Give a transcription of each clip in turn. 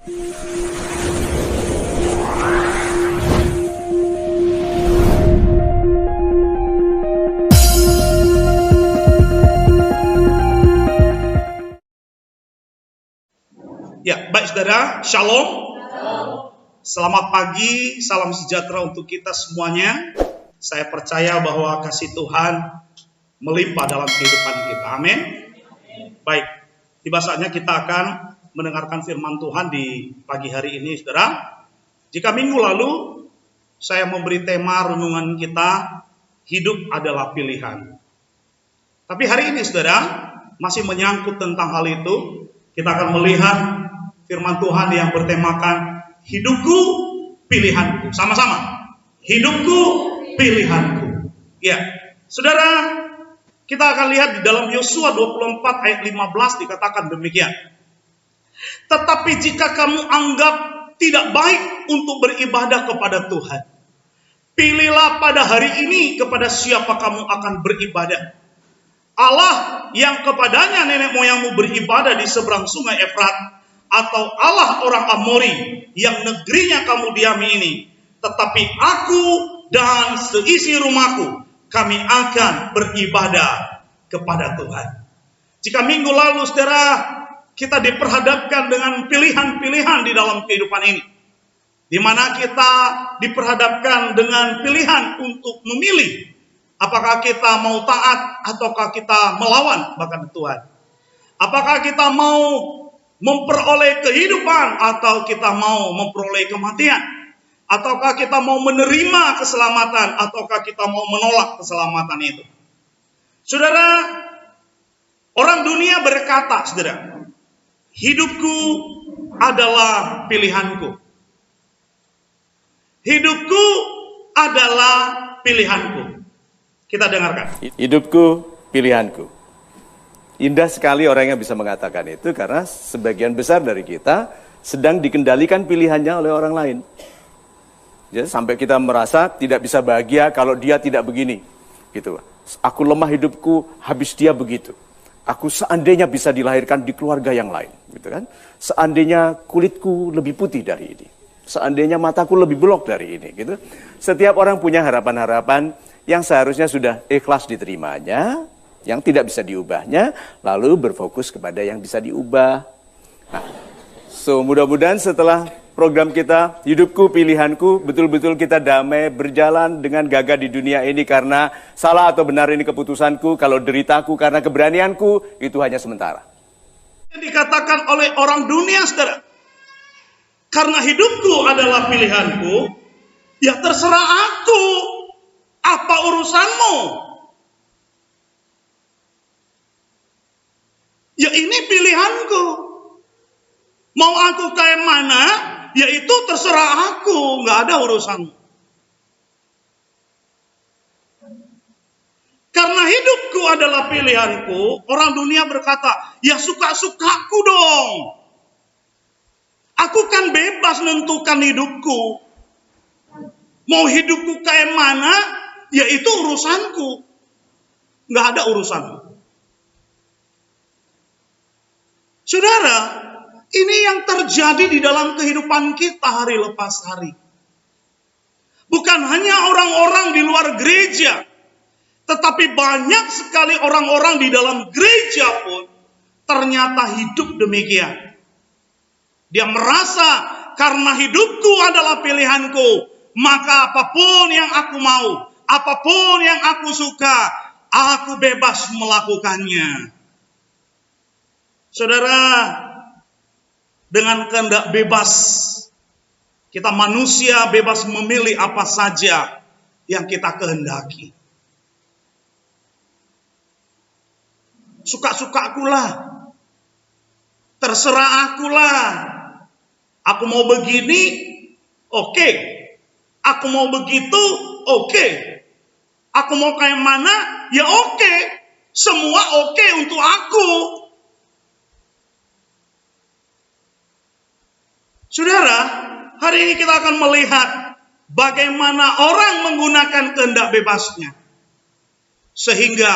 Ya, baik saudara, shalom. Selamat pagi, salam sejahtera untuk kita semuanya. Saya percaya bahwa kasih Tuhan melimpah dalam kehidupan kita. Amin. Baik, tiba saatnya kita akan mendengarkan firman Tuhan di pagi hari ini, saudara. Jika minggu lalu saya memberi tema renungan kita, hidup adalah pilihan. Tapi hari ini, saudara, masih menyangkut tentang hal itu. Kita akan melihat firman Tuhan yang bertemakan hidupku pilihanku. Sama-sama. Hidupku pilihanku. Ya, saudara, kita akan lihat di dalam Yosua 24 ayat 15 dikatakan demikian. Tetapi jika kamu anggap tidak baik untuk beribadah kepada Tuhan, pilihlah pada hari ini kepada siapa kamu akan beribadah. Allah yang kepadanya nenek moyangmu beribadah di seberang sungai Efrat, atau Allah orang Amori yang negerinya kamu diami ini. Tetapi aku dan seisi rumahku, kami akan beribadah kepada Tuhan. Jika minggu lalu, saudara, kita diperhadapkan dengan pilihan-pilihan di dalam kehidupan ini, di mana kita diperhadapkan dengan pilihan untuk memilih apakah kita mau taat ataukah kita melawan bahkan Tuhan. Apakah kita mau memperoleh kehidupan atau kita mau memperoleh kematian? Ataukah kita mau menerima keselamatan ataukah kita mau menolak keselamatan itu? Saudara, orang dunia berkata, saudara, hidupku adalah pilihanku. Hidupku adalah pilihanku. Kita dengarkan. Hidupku pilihanku. Indah sekali orang yang bisa mengatakan itu karena sebagian besar dari kita sedang dikendalikan pilihannya oleh orang lain. Ya, sampai kita merasa tidak bisa bahagia kalau dia tidak begini. Gitu. Aku lemah hidupku, habis dia begitu. Aku seandainya bisa dilahirkan di keluarga yang lain. Gitu kan? Seandainya kulitku lebih putih dari ini. Seandainya mataku lebih belok dari ini. Gitu. Setiap orang punya harapan-harapan yang seharusnya sudah ikhlas diterimanya, yang tidak bisa diubahnya, lalu berfokus kepada yang bisa diubah. Nah, mudah-mudahan setelah program kita, hidupku pilihanku, betul-betul kita damai, berjalan dengan gagah di dunia ini karena salah atau benar ini keputusanku, kalau deritaku karena keberanianku, itu hanya sementara. Dikatakan oleh orang dunia, saudara, karena hidupku adalah pilihanku, ya terserah aku, apa urusanmu? Ya ini pilihanku. Mau aku kayak mana, ya itu terserah aku, nggak ada urusan. Karena hidupku adalah pilihanku, orang dunia berkata, ya suka-sukaku dong. Aku kan bebas menentukan hidupku. Mau hidupku kayak mana, ya itu urusanku. Nggak ada urusanku. Saudara, ini yang terjadi di dalam kehidupan kita hari lepas hari. Bukan hanya orang-orang di luar gereja, tetapi banyak sekali orang-orang di dalam gereja pun ternyata hidup demikian. Dia merasa karena hidupku adalah pilihanku, maka apapun yang aku mau, apapun yang aku suka, aku bebas melakukannya. Saudara, dengan kehendak bebas, kita manusia bebas memilih apa saja yang kita kehendaki. Suka-suka akulah, terserah akulah. Aku mau begini, oke. Aku mau begitu, oke. Aku mau kayak mana, ya oke. Semua oke untuk aku. Saudara, hari ini kita akan melihat bagaimana orang menggunakan kehendak bebasnya. Sehingga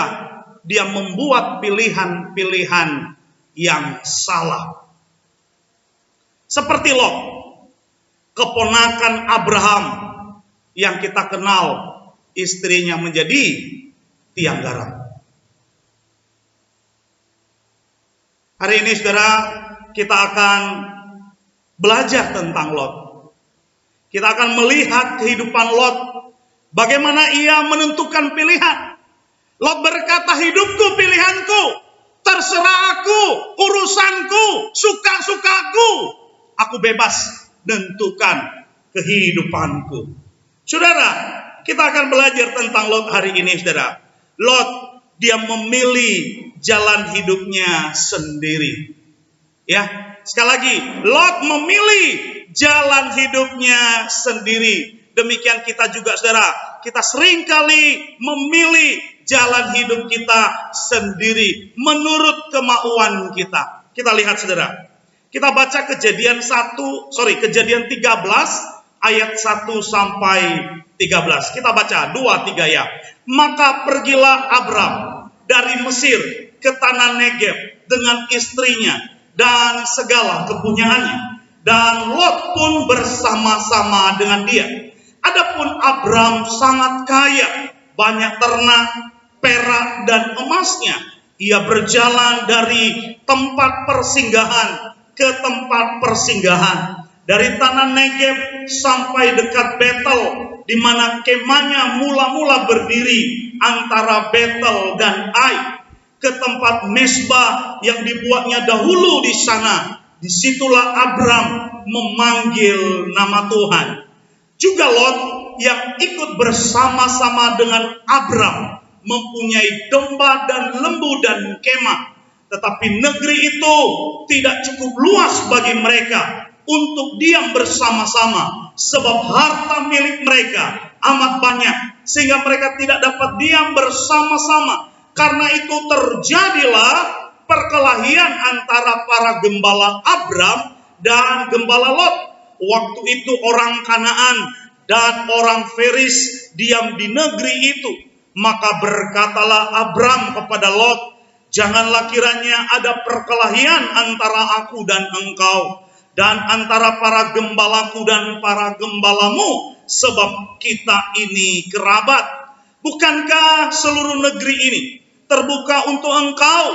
dia membuat pilihan-pilihan yang salah. Seperti Lot, keponakan Abraham yang kita kenal istrinya menjadi tiang garam. Hari ini saudara, kita akan belajar tentang Lot. Kita akan melihat kehidupan Lot, bagaimana ia menentukan pilihan. Lot berkata, hidupku pilihanku, terserah aku, urusanku, suka-sukaku. Aku bebas menentukan kehidupanku. Saudara, kita akan belajar tentang Lot hari ini, saudara. Lot, dia memilih jalan hidupnya sendiri. Ya, sekali lagi, Lot memilih jalan hidupnya sendiri. Demikian kita juga, saudara. Kita seringkali memilih jalan hidup kita sendiri menurut kemauan kita. Kita lihat, saudara. Kita baca Kejadian 13 ayat 1 sampai 13. Kita baca 2-3 ya. Maka pergilah Abram dari Mesir ke tanah Negeb dengan istrinya dan segala kepunyaannya, dan Lot pun bersama-sama dengan dia. Adapun Abram sangat kaya, banyak ternak, perak dan emasnya. Ia berjalan dari tempat persinggahan ke tempat persinggahan, dari tanah Negeb sampai dekat Betel, di mana kemahnya mula-mula berdiri antara Betel dan Ai, ke tempat Mesbah yang dibuatnya dahulu di sana. Disitulah Abram memanggil nama Tuhan. Juga Lot yang ikut bersama-sama dengan Abram mempunyai domba dan lembu dan kemah. Tetapi negeri itu tidak cukup luas bagi mereka untuk diam bersama-sama, sebab harta milik mereka amat banyak, sehingga mereka tidak dapat diam bersama-sama. Karena itu terjadilah perkelahian antara para gembala Abram dan gembala Lot. Waktu itu orang Kanaan dan orang Feris diam di negeri itu. Maka berkatalah Abram kepada Lot, janganlah kiranya ada perkelahian antara aku dan engkau, dan antara para gembalaku dan para gembalamu, sebab kita ini kerabat. Bukankah seluruh negeri ini terbuka untuk engkau?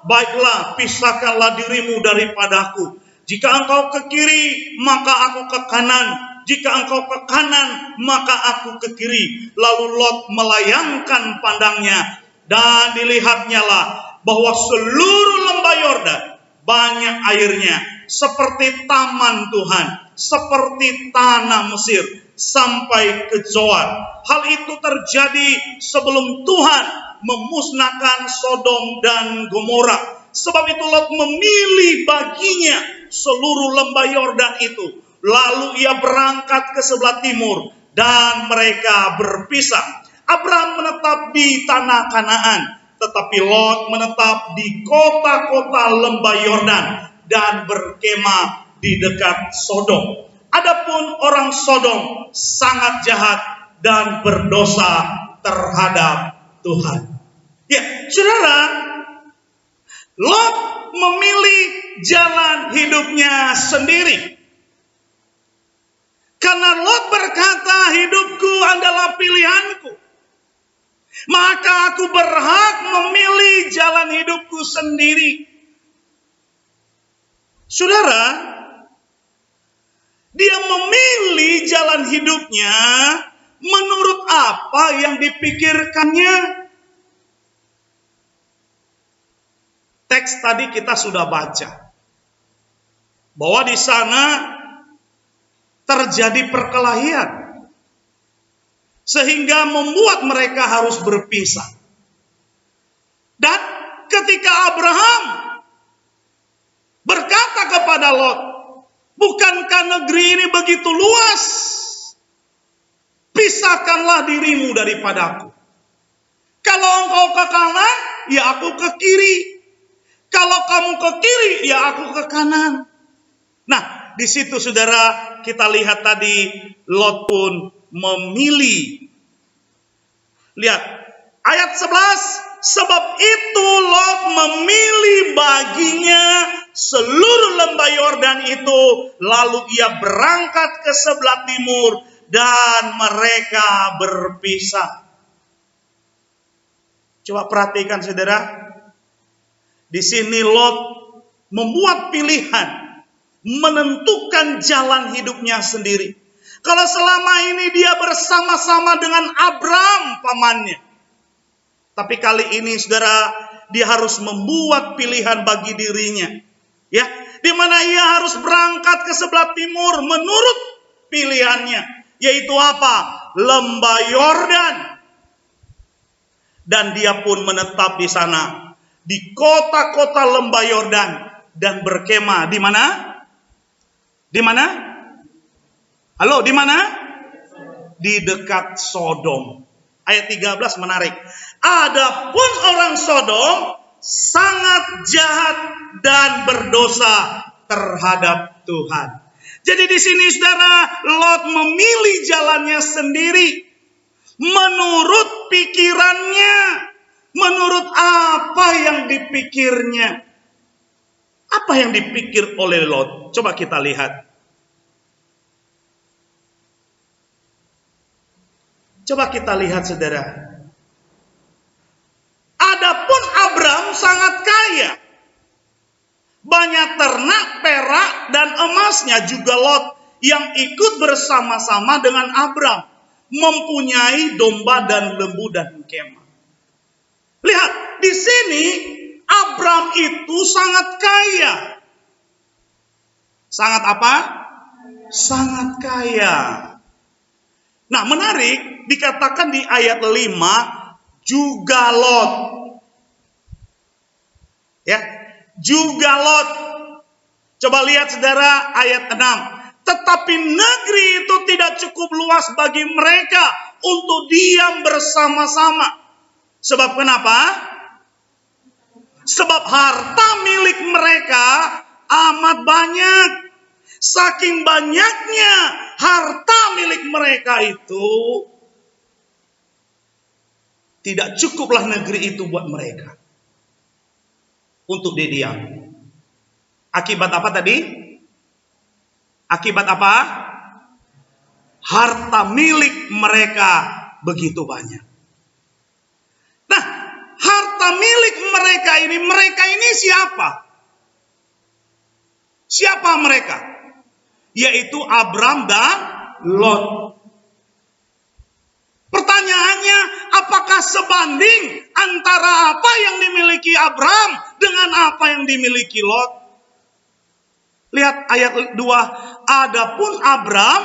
Baiklah, pisahkanlah dirimu daripadaku. Jika engkau ke kiri, maka aku ke kanan. Jika engkau ke kanan, maka aku ke kiri. Lalu Lot melayangkan pandangnya, dan dilihatnya lah bahwa seluruh lembah Yordan banyak airnya, seperti taman Tuhan, seperti tanah Mesir, sampai ke Zoar. Hal itu terjadi sebelum Tuhan memusnahkan Sodom dan Gomora. Sebab itu Lot memilih baginya seluruh lembah Yordan itu. Lalu ia berangkat ke sebelah timur, dan mereka berpisah. Abram menetap di tanah Kanaan, tetapi Lot menetap di kota-kota lembah Yordan dan berkemah di dekat Sodom. Adapun orang Sodom sangat jahat dan berdosa terhadap Tuhan. Ya, saudara, Lot memilih jalan hidupnya sendiri. Karena Lot berkata, hidupku adalah pilihanku, maka aku berhak memilih jalan hidupku sendiri. Saudara, dia memilih jalan hidupnya menurut apa yang dipikirkannya. Teks tadi kita sudah baca bahwa di sana terjadi perkelahian sehingga membuat mereka harus berpisah. Dan ketika Abraham berkata kepada Lot, bukankah negeri ini begitu luas? Pisahkanlah dirimu daripadaku. Kalau engkau ke kanan, ya aku ke kiri. Kalau kamu ke kiri, ya aku ke kanan. Nah, di situ saudara, kita lihat tadi Lot pun memilih. Lihat ayat 11 Sebab itu Lot memilih baginya seluruh lembah Yordan itu. Lalu ia berangkat ke sebelah timur dan mereka berpisah. Coba perhatikan saudara. Di sini Lot membuat pilihan, menentukan jalan hidupnya sendiri. Kalau selama ini dia bersama-sama dengan Abram pamannya, tapi kali ini saudara, dia harus membuat pilihan bagi dirinya. Ya, di mana ia harus berangkat ke sebelah timur menurut pilihannya, yaitu apa? Lembah Yordan. Dan dia pun menetap di sana, di kota-kota lembah Yordan, dan berkemah di mana? Di mana? Halo, di mana? Di dekat Sodom. Ayat 13 menarik. Adapun orang Sodom sangat jahat dan berdosa terhadap Tuhan. Jadi di sini saudara, Lot memilih jalannya sendiri menurut pikirannya, menurut apa yang dipikirnya. Apa yang dipikir oleh Lot? Coba kita lihat. Coba kita lihat saudara. Adapun Abram sangat kaya. Banyak ternak, perak, dan emasnya. Juga Lot yang ikut bersama-sama dengan Abram mempunyai domba dan lembu dan kemah. Lihat, di sini Abram itu sangat kaya. Sangat apa? Sangat kaya. Nah, menarik, dikatakan di ayat 5, juga Lot. Ya, juga Lot. Coba lihat saudara ayat 6. Tetapi negeri itu tidak cukup luas bagi mereka untuk diam bersama-sama. Sebab kenapa? Sebab harta milik mereka amat banyak. Saking banyaknya harta milik mereka itu, tidak cukuplah negeri itu buat mereka untuk didiam. Akibat apa tadi? Akibat apa? Harta milik mereka begitu banyak. Nah, harta milik mereka ini siapa? Siapa mereka? Yaitu Abram dan Lot. Pertanyaannya, apakah sebanding antara apa yang dimiliki Abram dengan apa yang dimiliki Lot? Lihat ayat 2. Adapun Abram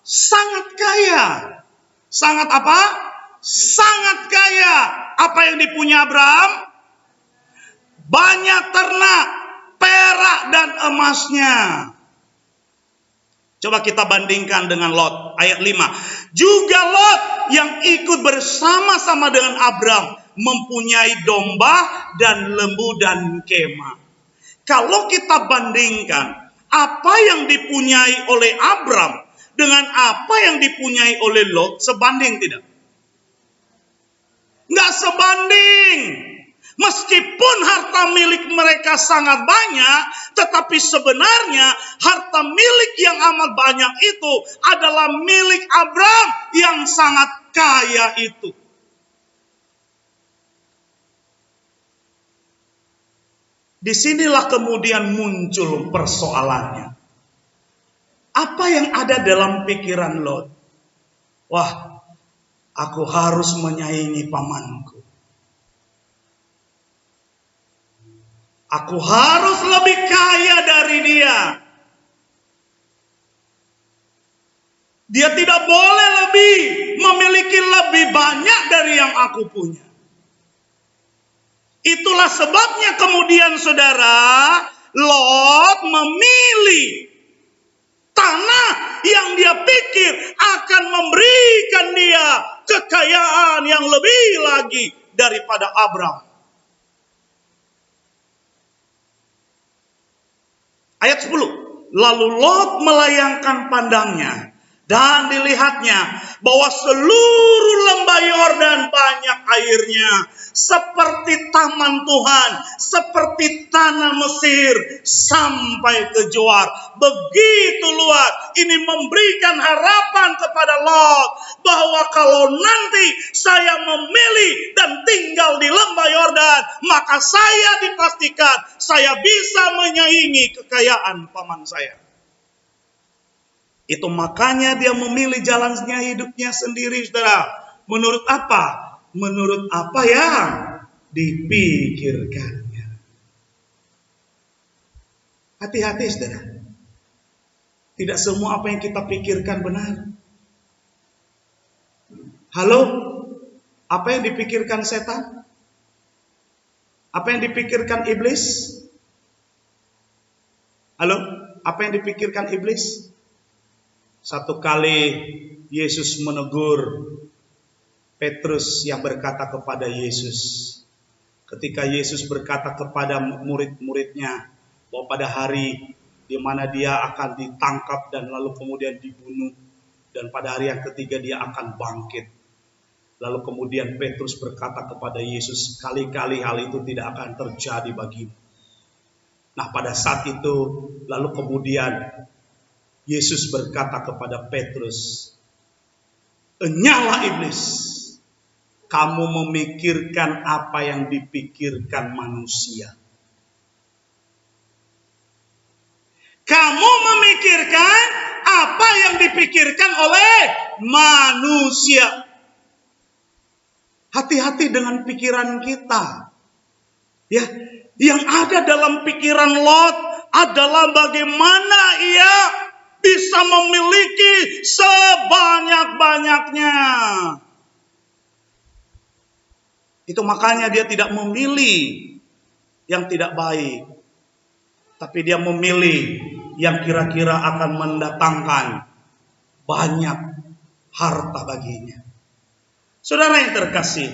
sangat kaya. Sangat apa? Sangat kaya. Apa yang dipunya Abram? Banyak ternak, perak, dan emasnya. Coba kita bandingkan dengan Lot. Ayat 5. Juga Lot yang ikut bersama-sama dengan Abram mempunyai domba dan lembu dan kemah. Kalau kita bandingkan apa yang dipunyai oleh Abram dengan apa yang dipunyai oleh Lot, sebanding tidak? Nggak sebanding. Meskipun harta milik mereka sangat banyak, tetapi sebenarnya harta milik yang amat banyak itu adalah milik Abram yang sangat kaya itu. Disinilah kemudian muncul persoalannya. Apa yang ada dalam pikiran Lot? Wah, aku harus menyaingi pamanku. Aku harus lebih kaya dari dia. Dia tidak boleh memiliki lebih banyak dari yang aku punya. Itulah sebabnya kemudian saudara, Lot memilih tanah yang dia pikir akan memberikan dia kekayaan yang lebih lagi daripada Abram. Ayat 10. Lalu Lot melayangkan pandangnya Dan dilihatnya bahwa seluruh lembah Yordan banyak airnya. Seperti taman Tuhan, seperti tanah Mesir sampai ke Zoar. Begitu luas. Ini memberikan harapan kepada Lot bahwa kalau nanti saya memilih dan tinggal di lembah Yordan, maka saya dipastikan saya bisa menyaingi kekayaan paman saya. Itu makanya dia memilih jalannya hidupnya sendiri, saudara. Menurut apa? Menurut apa yang dipikirkannya. Hati-hati, saudara. Tidak semua apa yang kita pikirkan benar. Halo? Apa yang dipikirkan setan? Apa yang dipikirkan iblis? Halo? Apa yang dipikirkan iblis? Satu kali Yesus menegur Petrus yang berkata kepada Yesus. Ketika Yesus berkata kepada murid-muridnya bahwa pada hari di mana dia akan ditangkap dan lalu kemudian dibunuh, dan pada hari yang ketiga dia akan bangkit. Lalu kemudian Petrus berkata kepada Yesus, kali-kali hal itu tidak akan terjadi bagimu. Nah, pada saat itu lalu kemudian Yesus berkata kepada Petrus, "Enyahlah iblis, kamu memikirkan apa yang dipikirkan manusia." Kamu memikirkan apa yang dipikirkan oleh manusia. Hati-hati dengan pikiran kita. Ya, yang ada dalam pikiran Lot adalah bagaimana ia bisa memiliki sebanyak-banyaknya. Itu makanya dia tidak memilih yang tidak baik, tapi dia memilih yang kira-kira akan mendatangkan banyak harta baginya. Saudara yang terkasih,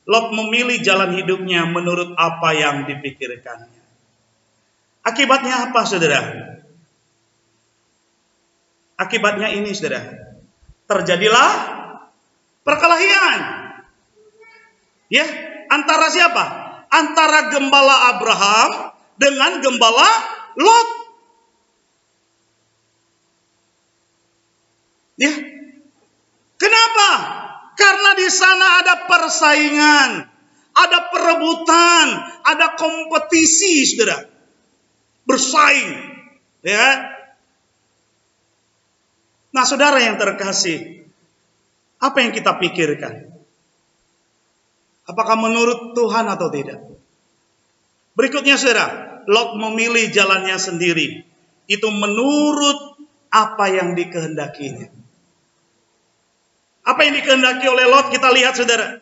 Lot memilih jalan hidupnya menurut apa yang dipikirkannya. Akibatnya apa, saudara? Akibatnya ini, saudara. Terjadilah perkelahian. Ya, antara siapa? Antara gembala Abraham dengan gembala Lot. Ya. Kenapa? Karena di sana ada persaingan, ada perebutan, ada kompetisi, saudara. Bersaing, ya. Nah, saudara yang terkasih, apa yang kita pikirkan? Apakah menurut Tuhan atau tidak? Berikutnya, saudara, Lot memilih jalannya sendiri. Itu menurut apa yang dikehendakinya. Apa yang dikehendaki oleh Lot kita lihat, saudara.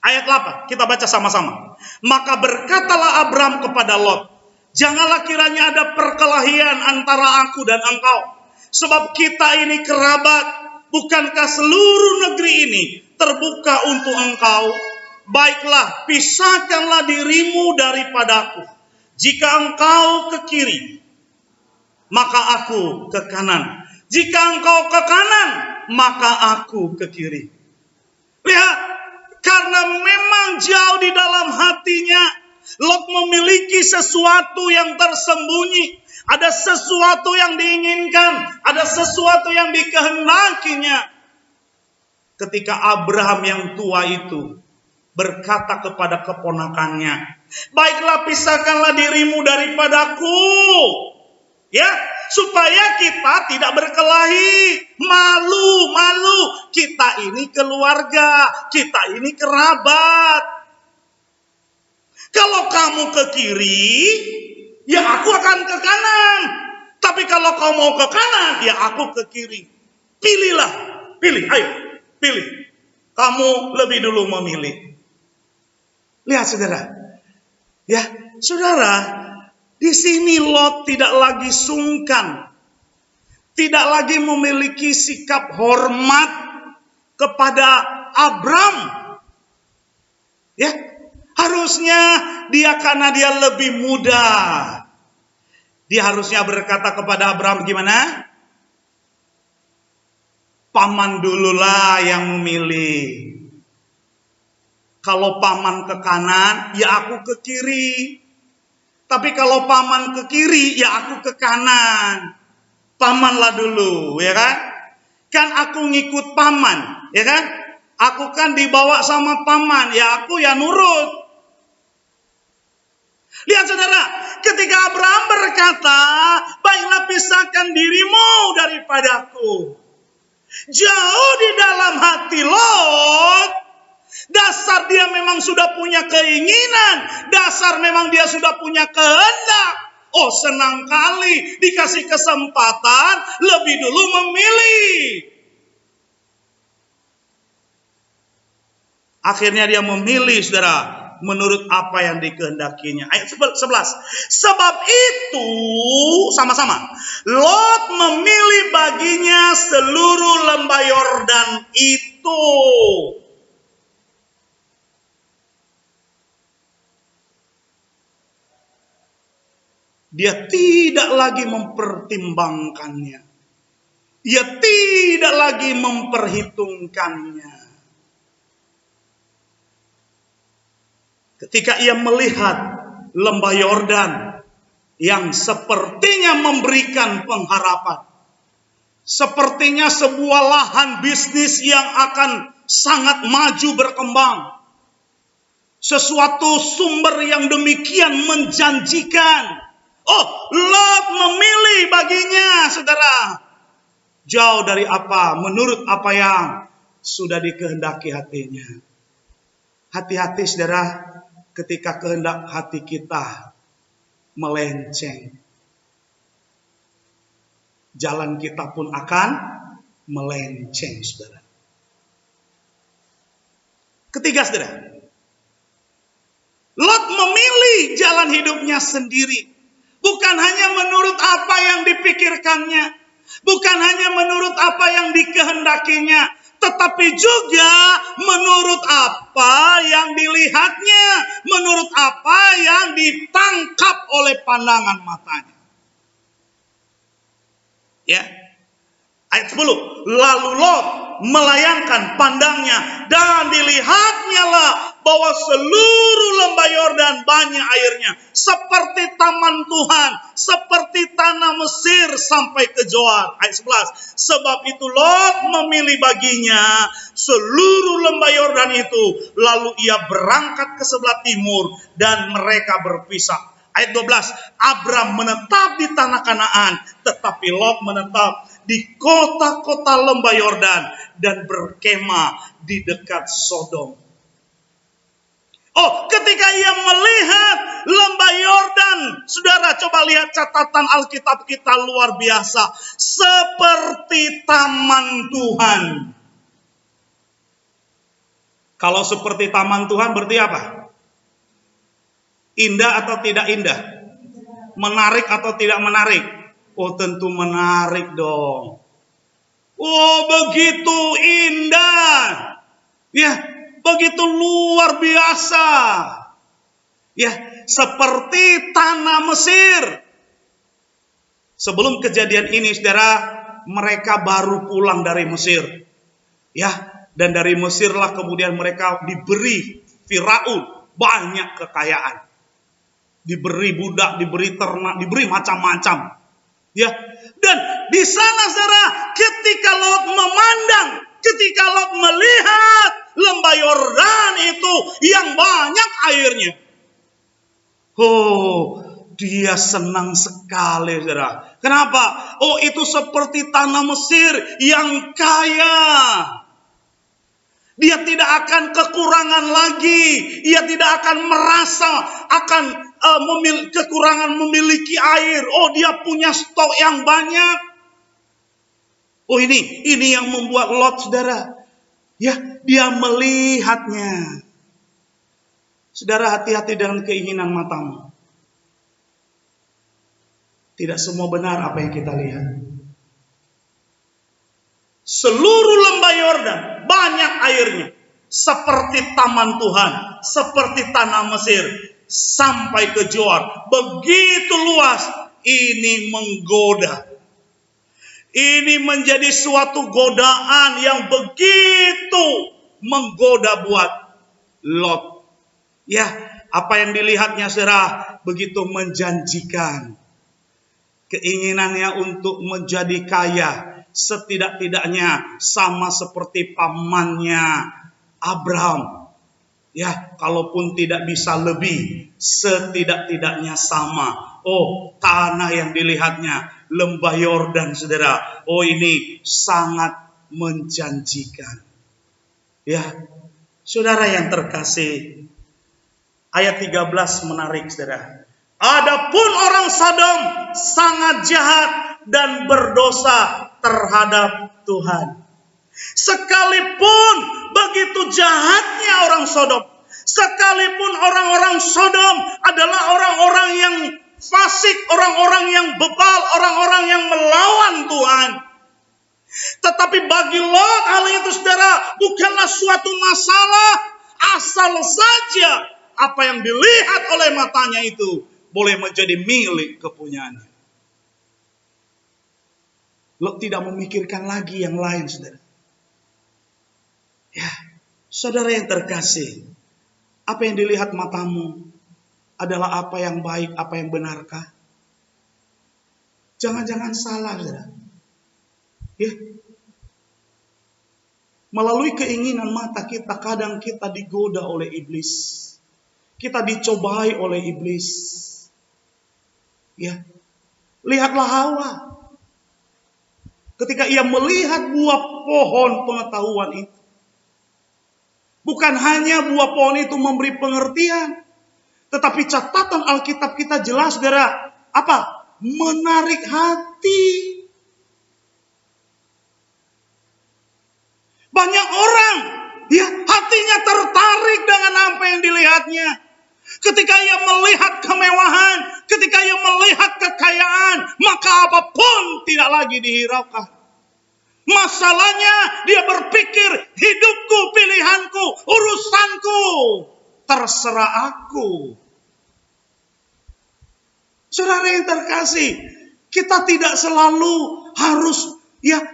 Ayat 8, kita baca sama-sama. Maka berkatalah Abram kepada Lot, janganlah kiranya ada perkelahian antara aku dan engkau. Sebab kita ini kerabat, bukankah seluruh negeri ini terbuka untuk engkau? Baiklah, pisahkanlah dirimu daripadaku. Jika engkau ke kiri, maka aku ke kanan. Jika engkau ke kanan, maka aku ke kiri. Lihat, karena memang jauh di dalam hatinya, Lot memiliki sesuatu yang tersembunyi. Ada sesuatu yang diinginkan, ada sesuatu yang dikehendakinya. Ketika Abraham yang tua itu berkata kepada keponakannya, baiklah pisahkanlah dirimu daripadaku, ya, supaya kita tidak berkelahi. Malu, kita ini keluarga, kita ini kerabat. Kalau kamu ke kiri, ya aku akan ke kanan. Tapi kalau kau mau ke kanan, ya aku ke kiri. Pilihlah, ayo, pilih. Kamu lebih dulu memilih. Lihat, saudara. Ya, saudara, di sini Lot tidak lagi sungkan. Tidak lagi memiliki sikap hormat kepada Abram. Ya, harusnya karena dia lebih muda, dia harusnya berkata kepada Abram gimana? paman dululah yang memilih. Kalau paman ke kanan, ya aku ke kiri. Tapi kalau paman ke kiri, ya aku ke kanan. Pamanlah dulu, ya kan? Kan aku ngikut paman, ya kan? Aku kan dibawa sama paman, ya aku ya nurut. Lihat saudara, ketika Abraham berkata, baiklah pisahkan dirimu daripadaku. Jauh di dalam hati Lot, dasar dia memang sudah punya keinginan, dasar memang dia sudah punya kehendak. Oh, senang kali dikasih kesempatan lebih dulu memilih. Akhirnya dia memilih, saudara, menurut apa yang dikehendakinya. Ayat 11. Sebab itu, sama-sama, Lot memilih baginya seluruh lembah Yordan itu. Dia tidak lagi mempertimbangkannya. Dia tidak lagi memperhitungkannya. Ketika ia melihat lembah Yordan yang sepertinya memberikan pengharapan, sepertinya sebuah lahan bisnis yang akan sangat maju berkembang, sesuatu sumber yang demikian menjanjikan. Oh, Lot memilih baginya, saudara, jauh dari apa, menurut apa yang sudah dikehendaki hatinya. Hati-hati, saudara, ketika kehendak hati kita melenceng, jalan kita pun akan melenceng, saudara. Ketiga, saudara, Lot memilih jalan hidupnya sendiri. Bukan hanya menurut apa yang dipikirkannya, bukan hanya menurut apa yang dikehendakinya, tetapi juga menurut apa yang dilihatnya, menurut apa yang ditangkap oleh pandangan matanya. Ya. Ayat 10. Lalu Lot melayangkan pandangnya dan dilihatnya lah bahwa seluruh lembah Yordan banyak airnya, seperti taman Tuhan, seperti tanah Mesir sampai ke Zoar. Ayat 11. Sebab itu Lot memilih baginya seluruh lembah Yordan itu, lalu ia berangkat ke sebelah timur dan mereka berpisah. Ayat 12, Abram menetap di tanah Kanaan, tetapi Lot menetap di kota-kota lembah Yordan dan berkemah di dekat Sodom. Oh, ketika ia melihat lembah Yordan, saudara, coba lihat catatan Alkitab kita luar biasa. Seperti taman Tuhan. Kalau seperti taman Tuhan berarti apa? Indah atau tidak indah? Menarik atau tidak menarik? Oh, tentu menarik dong. Oh, begitu indah. Ya, begitu luar biasa. Ya, seperti tanah Mesir. Sebelum kejadian ini, saudara, mereka baru pulang dari Mesir. Ya, dan dari Mesirlah kemudian mereka diberi Firaun banyak kekayaan. Diberi budak, diberi ternak, diberi macam-macam. Ya, dan di sana, saudara, ketika Lot memandang, ketika Lot melihat lembah Yordan itu yang banyak airnya, oh, dia senang sekali, saudara. Kenapa? Oh, itu seperti tanah Mesir yang kaya. Dia tidak akan kekurangan lagi. Dia tidak akan merasa akan kekurangan memiliki air. Oh, dia punya stok yang banyak. Oh, ini yang membuat Lot, saudara. Ya, dia melihatnya. Saudara, hati-hati dengan keinginan matamu. Tidak semua benar apa yang kita lihat. Seluruh lembah Yordan banyak airnya, seperti taman Tuhan, seperti tanah Mesir sampai ke Zoar. Begitu luas, ini menggoda. Ini menjadi suatu godaan yang begitu menggoda buat Lot. Ya, apa yang dilihatnya saudara begitu menjanjikan. Keinginannya untuk menjadi kaya, setidak-tidaknya sama seperti pamannya Abraham. Ya, kalaupun tidak bisa lebih, setidak-tidaknya sama. Oh, tanah yang dilihatnya, lembah Yordan, saudara. Oh, ini sangat menjanjikan. Ya, saudara yang terkasih, ayat 13 menarik, saudara. Adapun orang Sodom sangat jahat dan berdosa terhadap Tuhan. Sekalipun begitu jahatnya orang Sodom, sekalipun orang-orang Sodom adalah orang-orang yang fasik, orang-orang yang bebal, orang-orang yang melawan Tuhan, tetapi bagi Lot hal itu saudara bukanlah suatu masalah, asal saja apa yang dilihat oleh matanya itu boleh menjadi milik kepunyaannya. Lot tidak memikirkan lagi yang lain, saudara. Ya, saudara yang terkasih, apa yang dilihat matamu adalah apa yang baik, apa yang benarkah? Jangan-jangan salah, saudara. Ya. Melalui keinginan mata kita, kadang kita digoda oleh iblis. Kita dicobai oleh iblis. Ya. Lihatlah Hawa. Ketika ia melihat buah pohon pengetahuan itu. Bukan hanya buah pohon itu memberi pengertian, tetapi catatan Alkitab kita jelas, saudara, apa? Menarik hati. Banyak orang, ya, hatinya tertarik dengan apa yang dilihatnya. Ketika ia melihat kemewahan, ketika ia melihat kekayaan, maka apapun tidak lagi dihiraukan. Masalahnya dia berpikir, hidupku, pilihanku, urusanku, terserah aku. Saudara yang terkasih, kita tidak selalu harus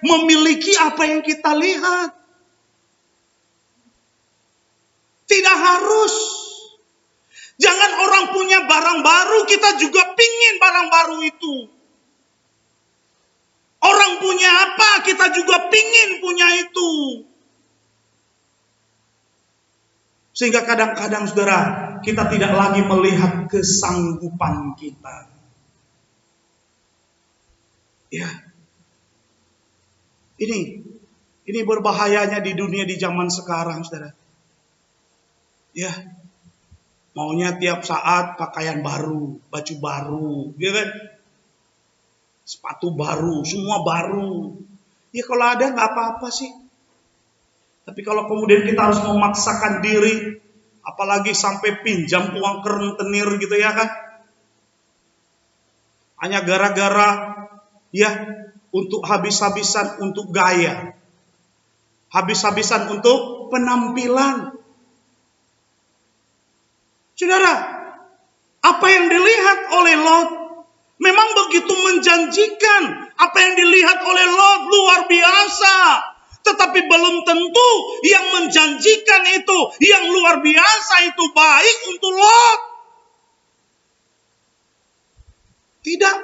memiliki apa yang kita lihat. Tidak harus. Jangan orang punya barang baru, kita juga pingin barang baru itu. Orang punya apa, kita juga pingin punya itu. Sehingga kadang-kadang, saudara, kita tidak lagi melihat kesanggupan kita. Ya. Ini berbahayanya di dunia di zaman sekarang, saudara. Ya. Maunya tiap saat pakaian baru, baju baru, gitu kan? Sepatu baru, semua baru. Ya kalau ada nggak apa-apa sih. Tapi kalau kemudian kita harus memaksakan diri, apalagi sampai pinjam uang ke rentenir gitu ya kan? Hanya gara-gara untuk habis-habisan untuk gaya. Habis-habisan untuk penampilan. Saudara, apa yang dilihat oleh Lot memang begitu menjanjikan. Apa yang dilihat oleh Lot luar biasa. Tetapi belum tentu yang menjanjikan itu, yang luar biasa itu baik untuk Lot. Tidak.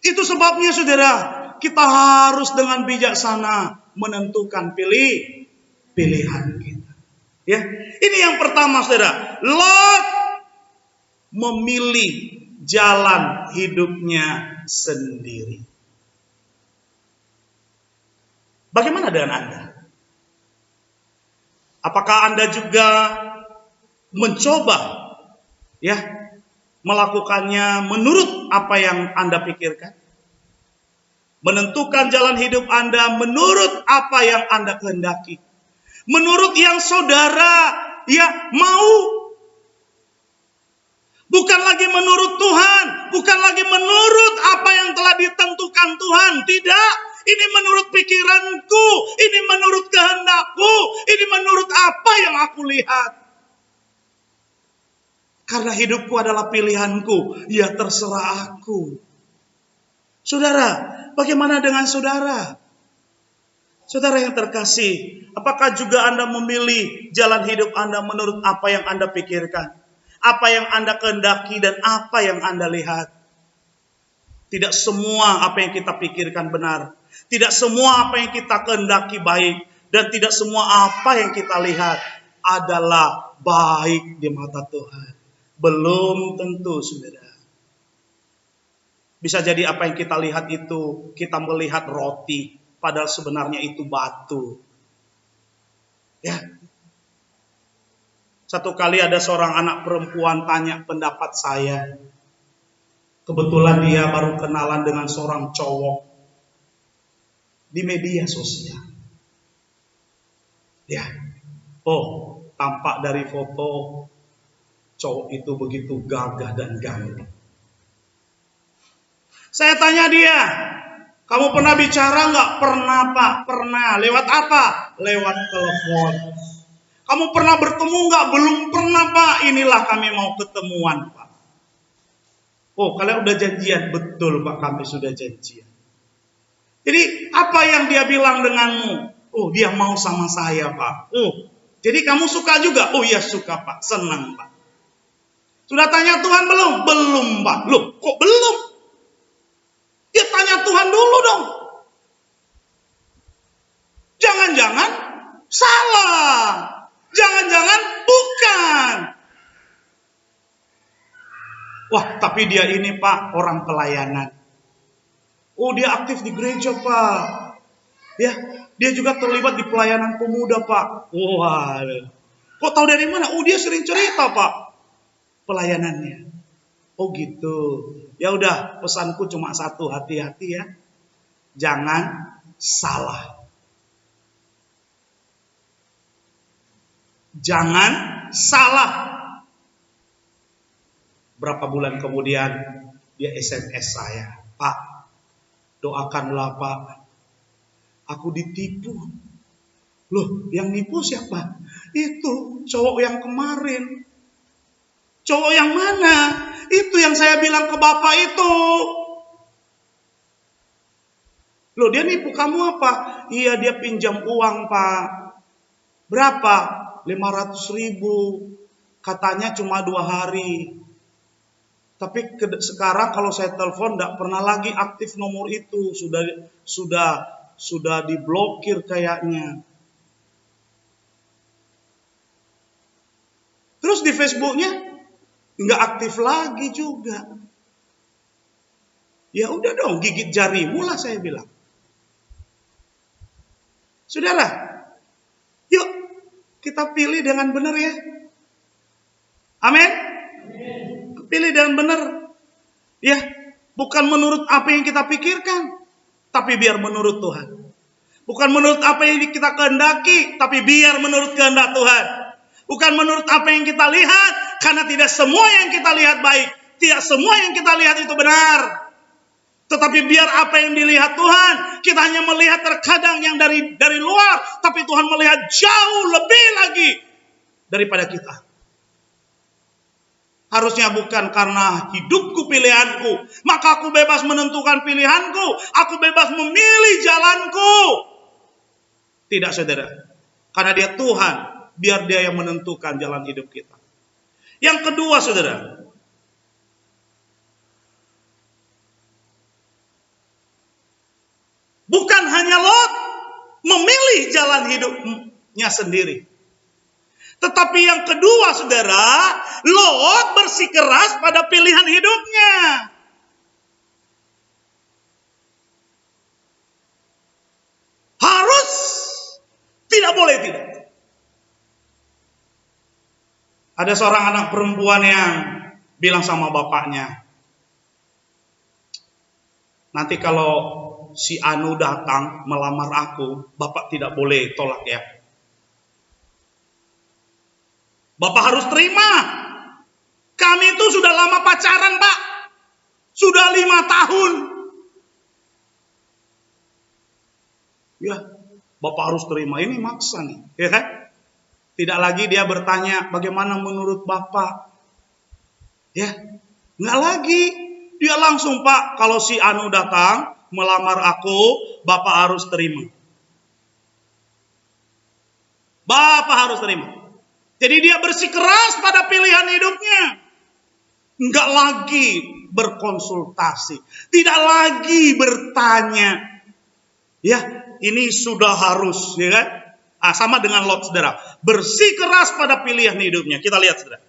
Itu sebabnya saudara, kita harus dengan bijaksana menentukan pilihan kita. Ya, ini yang pertama, saudara. Lot memilih jalan hidupnya sendiri. Bagaimana dengan Anda? Apakah Anda juga mencoba melakukannya menurut apa yang Anda pikirkan? Menentukan jalan hidup Anda menurut apa yang Anda kehendaki. Menurut yang saudara mau. Bukan lagi menurut Tuhan. Bukan lagi menurut apa yang telah ditentukan Tuhan. Tidak. Ini menurut pikiranku. Ini menurut kehendakku. Ini menurut apa yang aku lihat. Karena hidupku adalah pilihanku. Ya terserah aku. Saudara, bagaimana dengan saudara? Saudara yang terkasih, apakah juga Anda memilih jalan hidup Anda menurut apa yang Anda pikirkan? Apa yang Anda kehendaki dan apa yang Anda lihat? Tidak semua apa yang kita pikirkan benar. Tidak semua apa yang kita kehendaki baik. Dan tidak semua apa yang kita lihat adalah baik di mata Tuhan. Belum tentu, saudara. Bisa jadi apa yang kita lihat itu, kita melihat roti, padahal sebenarnya itu batu. Ya. Satu kali ada seorang anak perempuan tanya pendapat saya. Kebetulan dia baru kenalan dengan seorang cowok di media sosial. Ya. Oh, tampak dari foto cowok itu begitu gagah dan ganteng. Saya tanya dia, kamu pernah bicara nggak? Pernah, Pak. Pernah. Lewat apa? Lewat telepon. Kamu pernah bertemu nggak? Belum pernah, Pak. Inilah kami mau ketemuan, Pak. Oh, kalian udah janjian? Betul, Pak. Kami sudah janjian. Jadi, apa yang dia bilang denganmu? Oh, dia mau sama saya, Pak. Oh, jadi kamu suka juga? Oh, iya suka, Pak. Senang, Pak. Sudah tanya Tuhan belum? Belum, Pak. Loh, kok belum? Ya tanya Tuhan dulu dong. Jangan-jangan salah. Jangan-jangan bukan. Wah, tapi dia ini, Pak, orang pelayanan. Oh, dia aktif di gereja, Pak. Ya, dia juga terlibat di pelayanan pemuda, Pak. Wah, kok tahu dari mana? Oh, dia sering cerita, Pak, pelayanannya. Oh gitu. Ya udah, pesanku cuma satu, hati-hati ya. Jangan salah. Jangan salah. Berapa bulan kemudian dia SMS saya, Pak, doakanlah Pak. Aku ditipu. Loh, yang nipu siapa? Itu cowok yang kemarin. Cowok yang mana? Itu yang saya bilang ke Bapak itu. Loh, dia nipu kamu apa? Iya, dia pinjam uang, Pak. Berapa? 500.000. Katanya cuma 2 hari. Tapi sekarang kalau saya telepon tidak pernah lagi aktif nomor itu. Sudah diblokir kayaknya. Terus di Facebooknya nggak aktif lagi juga. Ya udah dong, gigit jarimu lah saya bilang. Saudara, yuk kita pilih dengan benar ya. Amin. Pilih dengan benar. Ya, bukan menurut apa yang kita pikirkan, tapi biar menurut Tuhan. Bukan menurut apa yang kita kehendaki, tapi biar menurut kehendak Tuhan. Bukan menurut apa yang kita lihat, karena tidak semua yang kita lihat baik. Tidak semua yang kita lihat itu benar. Tetapi biar apa yang dilihat Tuhan, kita hanya melihat terkadang yang dari luar, tapi Tuhan melihat jauh lebih lagi daripada kita. Harusnya bukan karena hidupku pilihanku, maka aku bebas menentukan pilihanku, aku bebas memilih jalanku. Tidak, saudara. Karena dia Tuhan, biar dia yang menentukan jalan hidup kita. Yang kedua, saudara, bukan hanya Lot memilih jalan hidupnya sendiri. Tetapi yang kedua, saudara, Lot bersikeras pada pilihan hidupnya. Harus, tidak boleh tidak. Ada seorang anak perempuan yang bilang sama bapaknya, nanti kalau si Anu datang melamar aku, bapak tidak boleh tolak ya. Bapak harus terima. Kami itu sudah lama pacaran, Pak. Sudah 5 tahun. Ya, bapak harus terima. Ini maksa nih, ya kan? Tidak lagi dia bertanya bagaimana menurut bapak. Ya, enggak lagi. Dia langsung, Pak, kalau si Anu datang melamar aku, Bapak harus terima. Bapak harus terima. Jadi dia bersikeras pada pilihan hidupnya. Enggak lagi berkonsultasi. Tidak lagi bertanya. Ya, ini sudah harus, ya kan? Sama dengan Lot, saudara. Bersikeras pada pilihan hidupnya. Kita lihat, saudara.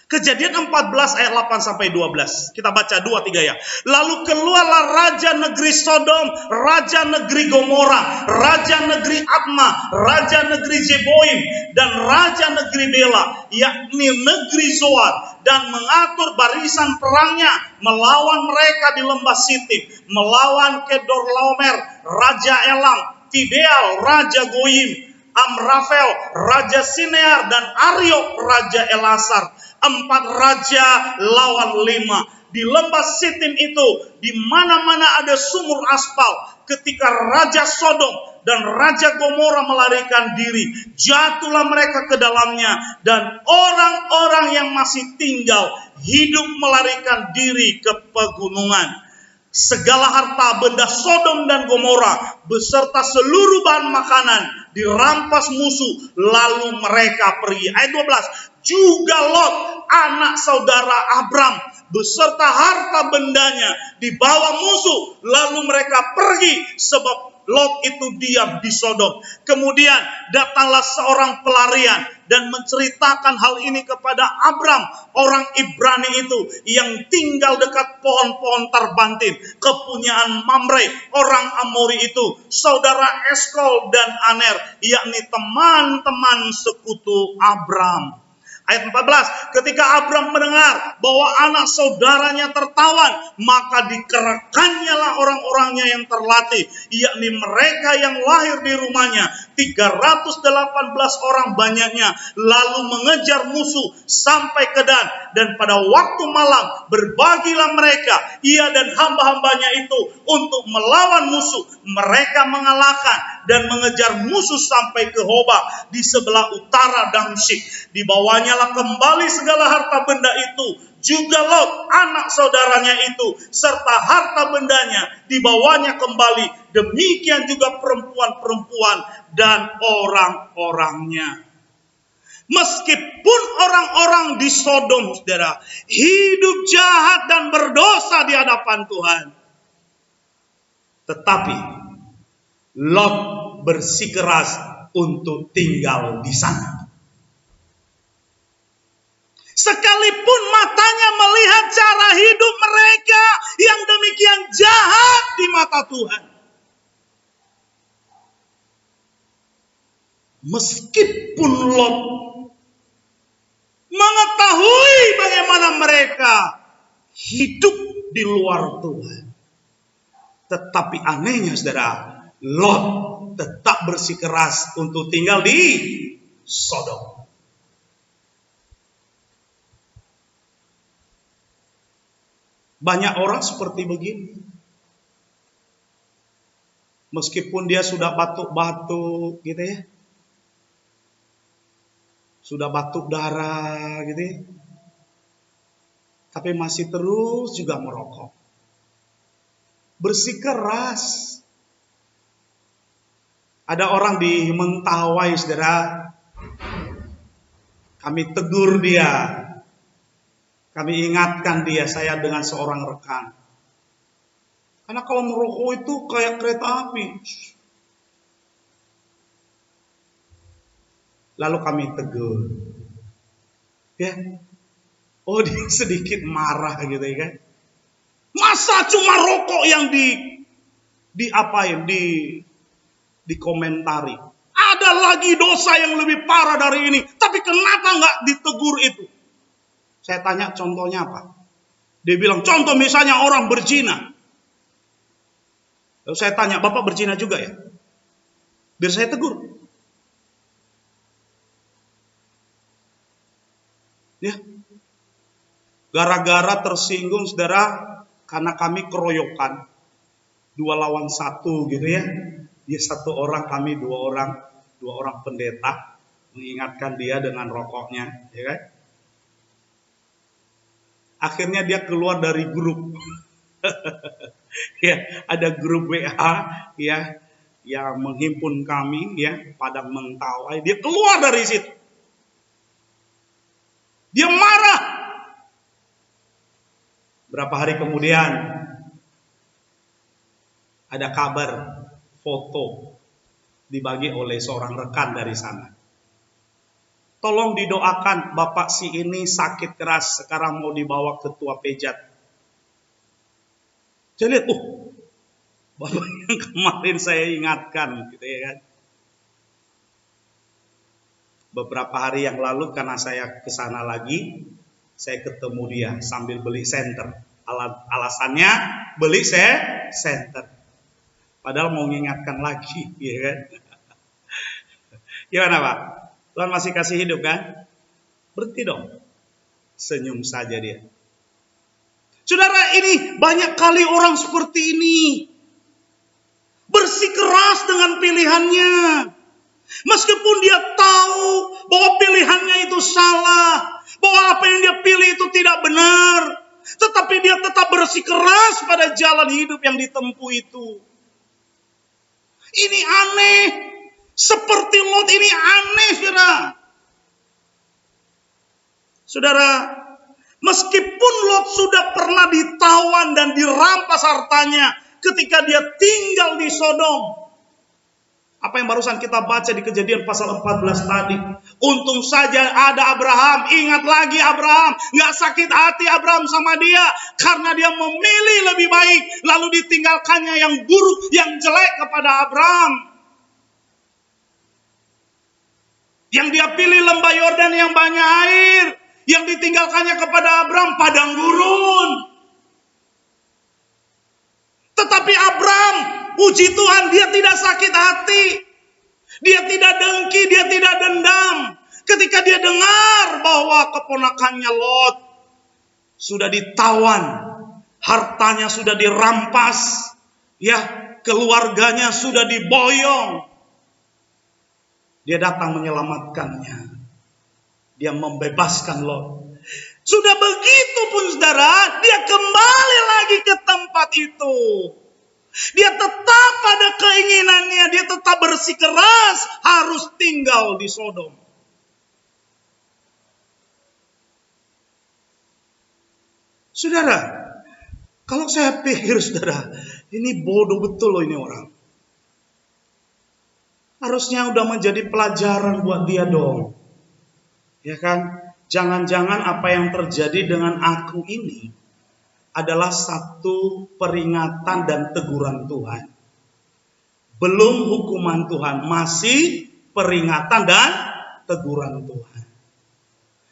Kejadian 14 ayat 8 sampai 12. Kita baca 2-3 ya. Lalu keluarlah raja negeri Sodom, raja negeri Gomora, raja negeri Adma, raja negeri Zeboim, dan raja negeri Bela, yakni negeri Zoar, dan mengatur barisan perangnya melawan mereka di lembah Sitim, melawan Kedorlaomer, raja Elam, Tibeal, raja Goyim, Amrafel, raja Sinear, dan Ariok, raja Elasar. 4 raja lawan 5. Di lembah Sitim itu, di mana-mana ada sumur aspal. Ketika raja Sodom dan raja Gomora melarikan diri, jatuhlah mereka ke dalamnya, dan orang-orang yang masih tinggal hidup melarikan diri ke pegunungan. Segala harta benda Sodom dan Gomora beserta seluruh bahan makanan dirampas musuh, lalu mereka pergi. Ayat 12. Juga Lot, anak saudara Abram, beserta harta bendanya dibawa musuh, lalu mereka pergi sebab Lot itu diam di Sodom. Kemudian datanglah seorang pelarian dan menceritakan hal ini kepada Abram, orang Ibrani itu yang tinggal dekat pohon-pohon terbantin, kepunyaan Mamre, orang Amori itu, saudara Eskol dan Aner, yakni teman-teman sekutu Abram. Ayat 14, ketika Abram mendengar bahwa anak saudaranya tertawan, maka dikerahkannya lah orang-orangnya yang terlatih, yakni mereka yang lahir di rumahnya, 318 orang banyaknya, lalu mengejar musuh sampai ke Dan. Dan pada waktu malam berbagilah mereka, ia dan hamba-hambanya itu, untuk melawan musuh. Mereka mengalahkan dan mengejar musuh sampai ke Hoba di sebelah utara Damsyik. Di bawahnya lah kembali segala harta benda itu, juga Lot anak saudaranya itu serta harta bendanya dibawanya kembali. Demikian juga perempuan-perempuan dan orang-orangnya. Meskipun orang-orang di Sodom, saudara, hidup jahat dan berdosa di hadapan Tuhan, tetapi Lot bersikeras untuk tinggal di sana. Sekalipun matanya melihat cara hidup mereka yang demikian jahat di mata Tuhan. Meskipun Lot mengetahui bagaimana mereka hidup di luar Tuhan, tetapi anehnya, saudara, Lot tetap bersikeras untuk tinggal di Sodom. Banyak orang seperti begini. Meskipun dia sudah batuk-batuk gitu ya. Sudah batuk darah gitu ya. Tapi masih terus juga merokok. Bersikeras. Ada orang di Mentawai, saudara. Kami tegur dia. Kami ingatkan dia, saya dengan seorang rekan. Karena kalau merokok itu kayak kereta api. Lalu kami tegur. Ya. Oh, dia sedikit marah gitu ya kan. Masa cuma rokok yang dikomentari. Ada lagi dosa yang lebih parah dari ini. Tapi kenapa nggak ditegur itu? Saya tanya contohnya apa? Dia bilang contoh misalnya orang berzina. Lalu saya tanya, Bapak berzina juga ya? Biar saya tegur. Ya. Gara-gara tersinggung, saudara, karena kami keroyokan. 2 lawan 1 gitu ya. Dia 1 orang, kami 2 orang. 2 orang pendeta. Mengingatkan dia dengan rokoknya. Ya kan? Akhirnya dia keluar dari grup. Ya, ada grup WA ya yang menghimpun kami ya, Padang Mentawai. Dia keluar dari situ. Dia marah. Berapa hari kemudian ada kabar foto dibagi oleh seorang rekan dari sana. Tolong didoakan, bapak si ini sakit keras, sekarang mau dibawa ke Tua Pejat. Saya lihat, bapak yang kemarin saya ingatkan, gitu ya kan. Beberapa hari yang lalu karena saya ke sana lagi, saya ketemu dia sambil beli senter. Alasannya beli senter. Padahal mau mengingatkan lagi, ya kan. Gimana Pak? Tuhan masih kasih hidup kan? Berhenti dong. Senyum saja dia. Saudara, ini banyak kali orang seperti ini. Bersikeras dengan pilihannya. Meskipun dia tahu bahwa pilihannya itu salah. Bahwa apa yang dia pilih itu tidak benar. Tetapi dia tetap bersikeras pada jalan hidup yang ditempuh itu. Ini aneh. Seperti Lot ini aneh, saudara. Saudara, meskipun Lot sudah pernah ditawan dan dirampas hartanya ketika dia tinggal di Sodom. Apa yang barusan kita baca di Kejadian pasal 14 tadi. Untung saja ada Abraham. Ingat lagi Abraham. Gak sakit hati Abraham sama dia. Karena dia memilih lebih baik. Lalu ditinggalkannya yang buruk, yang jelek kepada Abraham. Yang dia pilih lembah Yordan yang banyak air. Yang ditinggalkannya kepada Abraham padang gurun. Tetapi Abraham, puji Tuhan, dia tidak sakit hati. Dia tidak dengki, dia tidak dendam. Ketika dia dengar bahwa keponakannya Lot sudah ditawan, hartanya sudah dirampas, ya, keluarganya sudah diboyong. Dia datang menyelamatkannya. Dia membebaskan Lot. Sudah begitu pun saudara, dia kembali lagi ke tempat itu. Dia tetap pada keinginannya, dia tetap bersikeras harus tinggal di Sodom. Saudara, kalau saya pikir saudara, ini bodoh betul loh ini orang. Harusnya udah menjadi pelajaran buat dia dong. Ya kan? Jangan-jangan apa yang terjadi dengan aku ini adalah satu peringatan dan teguran Tuhan. Belum hukuman Tuhan, masih peringatan dan teguran Tuhan.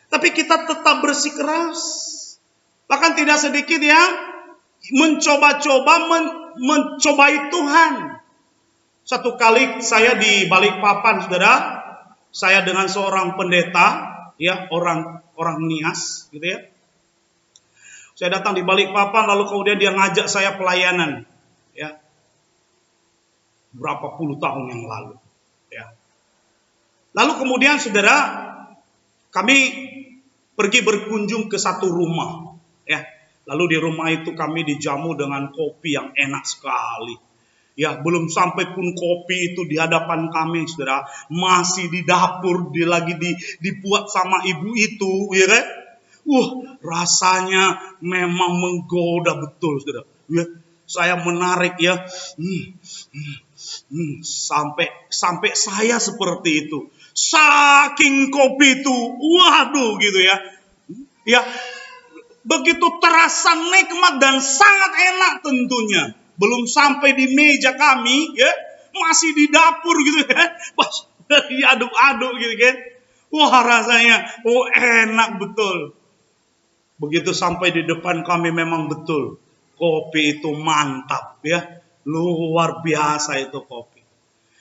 Tapi kita tetap bersikeras. Bahkan tidak sedikit yang mencoba-coba mencobai Tuhan. Satu kali saya di Balikpapan, saudara, saya dengan seorang pendeta, ya, orang Nias, gitu ya. Saya datang di Balikpapan, lalu kemudian dia ngajak saya pelayanan, ya, berapa puluh tahun yang lalu, ya. Lalu kemudian, saudara, kami pergi berkunjung ke satu rumah, ya. Lalu di rumah itu kami dijamu dengan kopi yang enak sekali. Ya, belum sampai pun kopi itu di hadapan kami, saudara. Masih di dapur, lagi dibuat sama ibu itu, ya kan? Rasanya memang menggoda betul, saudara. Ya, saya menarik ya. Sampai saya seperti itu. Saking kopi itu, waduh gitu ya. Ya, begitu terasa nikmat dan sangat enak tentunya. Belum sampai di meja kami, ya, masih di dapur gitu kan, pas diaduk-aduk gitu kan. Wah, rasanya enak betul. Begitu sampai di depan kami memang betul kopi itu mantap, ya, luar biasa itu kopi.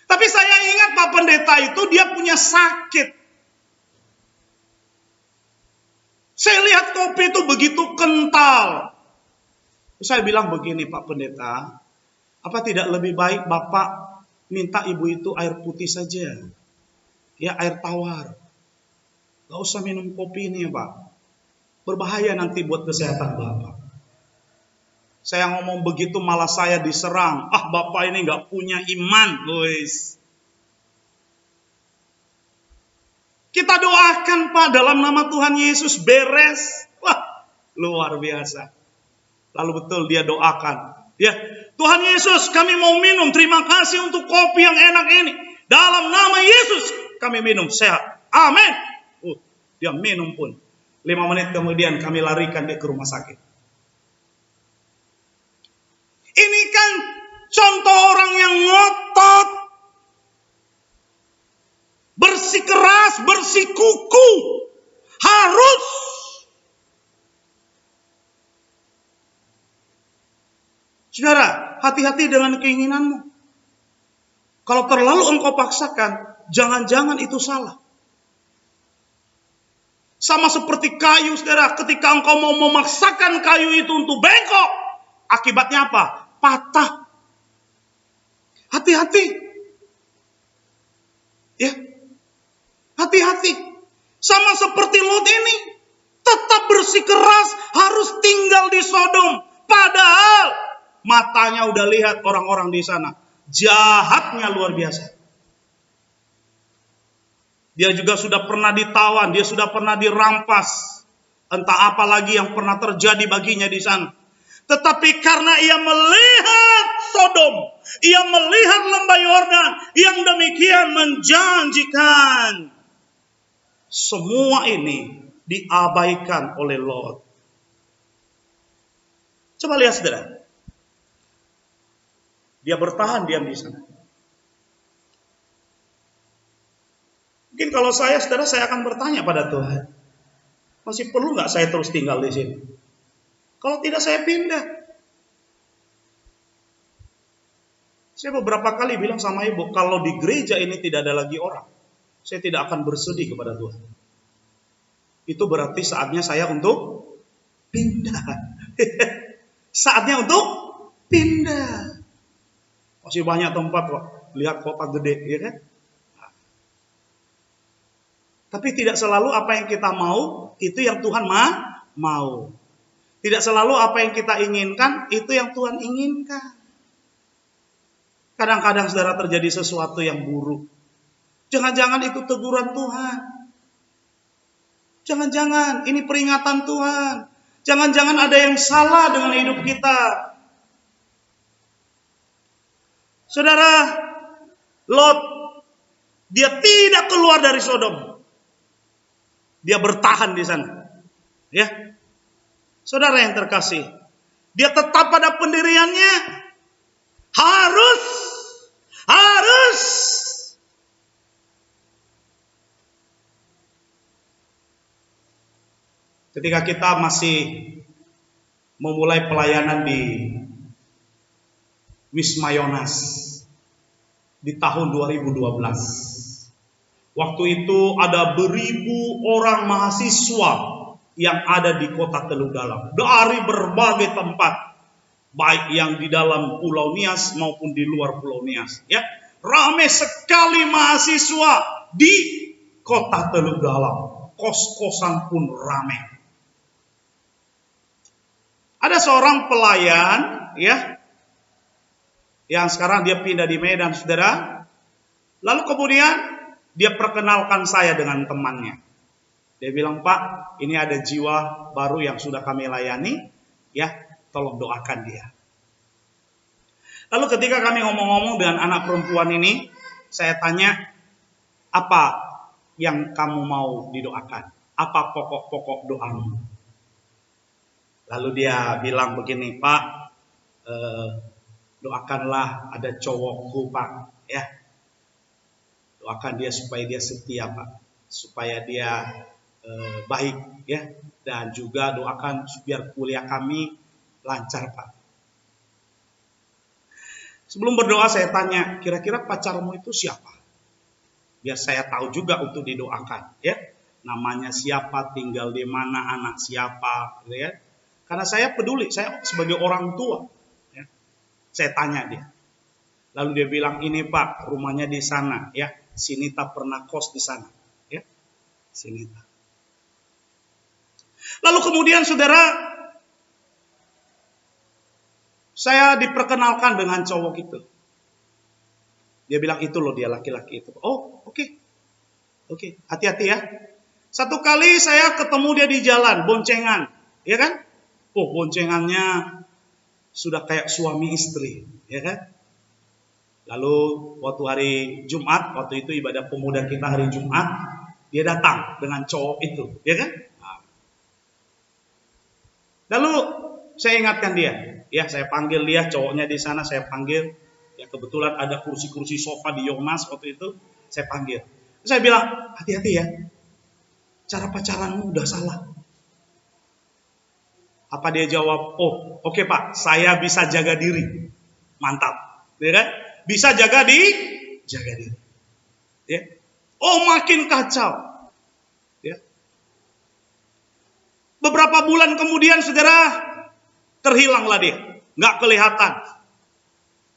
Tapi saya ingat Pak Pendeta itu dia punya sakit. Saya lihat kopi itu begitu kental. Saya bilang begini, Pak Pendeta, apa tidak lebih baik Bapak minta ibu itu air putih saja? Ya, air tawar. Gak usah minum kopi ini ya Pak. Berbahaya nanti buat kesehatan Bapak. Saya ngomong begitu malah saya diserang. Ah, Bapak ini nggak punya iman, guys. Kita doakan Pak dalam nama Tuhan Yesus beres. Wah, luar biasa. Lalu betul dia doakan. Ya, Tuhan Yesus, kami mau minum. Terima kasih untuk kopi yang enak ini. Dalam nama Yesus kami minum sehat. Amin. Dia minum pun. 5 menit kemudian kami larikan dia ke rumah sakit. Ini kan contoh orang yang ngotot. Bersikeras, bersikuku. Harus. Saudara, hati-hati dengan keinginanmu. Kalau terlalu engkau paksakan, jangan-jangan itu salah. Sama seperti kayu, saudara. Ketika engkau mau memaksakan kayu itu untuk bengkok, akibatnya apa? Patah. Hati-hati. Ya. Hati-hati. Sama seperti Lot ini. Tetap bersikeras harus tinggal di Sodom. Padahal matanya udah lihat orang-orang di sana. Jahatnya luar biasa. Dia juga sudah pernah ditawan. Dia sudah pernah dirampas. Entah apa lagi yang pernah terjadi baginya di sana. Tetapi karena ia melihat Sodom, ia melihat lembah Yordan yang demikian menjanjikan, semua ini diabaikan oleh Lot. Coba lihat saudara. Dia bertahan diam di sana. Mungkin kalau saya, saudara, saya akan bertanya pada Tuhan. Masih perlu nggak saya terus tinggal di sini? Kalau tidak saya pindah. Saya beberapa kali bilang sama ibu, kalau di gereja ini tidak ada lagi orang, saya tidak akan bersedih kepada Tuhan. Itu berarti saatnya saya untuk pindah. Saatnya untuk pindah. Masih banyak tempat kok. Lihat kota gede, ya kan? Tapi tidak selalu apa yang kita mau, itu yang Tuhan mau. Tidak selalu apa yang kita inginkan, itu yang Tuhan inginkan. Kadang-kadang saudara terjadi sesuatu yang buruk. Jangan-jangan itu teguran Tuhan. Jangan-jangan ini peringatan Tuhan. Jangan-jangan ada yang salah dengan hidup kita. Saudara, Lot, dia tidak keluar dari Sodom. Dia bertahan di sana. Ya. Saudara yang terkasih, dia tetap pada pendiriannya. Harus. Ketika kita masih memulai pelayanan di Wisma Yonas di tahun 2012. Waktu itu ada beribu orang mahasiswa yang ada di kota Teluk Dalam. Dari berbagai tempat. Baik yang di dalam Pulau Nias maupun di luar Pulau Nias. Ya, ramai sekali mahasiswa di kota Teluk Dalam. Kos-kosan pun ramai. Ada seorang pelayan, ya, yang sekarang dia pindah di Medan, saudara. Lalu kemudian dia perkenalkan saya dengan temannya. Dia bilang, Pak, ini ada jiwa baru yang sudah kami layani, ya, tolong doakan dia. Lalu ketika kami ngomong-ngomong dengan anak perempuan ini, saya tanya, apa yang kamu mau didoakan? Apa pokok-pokok doamu? Lalu dia bilang begini, Pak, doakanlah ada cowokku, Pak, ya. Doakan dia supaya dia setia, Pak, supaya dia baik, ya, dan juga doakan biar kuliah kami lancar, Pak. Sebelum berdoa saya tanya, kira-kira pacarmu itu siapa? Biar saya tahu juga untuk didoakan, ya. Namanya siapa, tinggal di mana, anak siapa, ya. Karena saya peduli, saya sebagai orang tua, ya. Saya tanya dia. Lalu dia bilang, ini Pak, rumahnya di sana, ya. Sinita pernah kos di sana, ya. Sinita. Lalu kemudian saudara, saya diperkenalkan dengan cowok itu. Dia bilang, itu loh dia laki-laki itu. Oh, oke. Oke, hati-hati ya. Satu kali saya ketemu dia di jalan, boncengan. Ya kan? Oh, boncengannya sudah kayak suami istri. Ya kan? Lalu waktu hari Jumat, waktu itu ibadah pemuda kita hari Jumat, dia datang dengan cowok itu. Ya kan? Lalu saya ingatkan dia. Ya, saya panggil dia, cowoknya di sana saya panggil. Ya, kebetulan ada kursi-kursi sofa di Yongmas waktu itu, saya panggil. Saya bilang, hati-hati ya, cara pacaranmu udah salah. Apa dia jawab? Oh, oke Pak, saya bisa jaga diri. Mantap, ya kan? Bisa jaga diri. Ya. Oh, makin kacau. Ya. Beberapa bulan kemudian, saudara, terhilanglah dia, nggak kelihatan.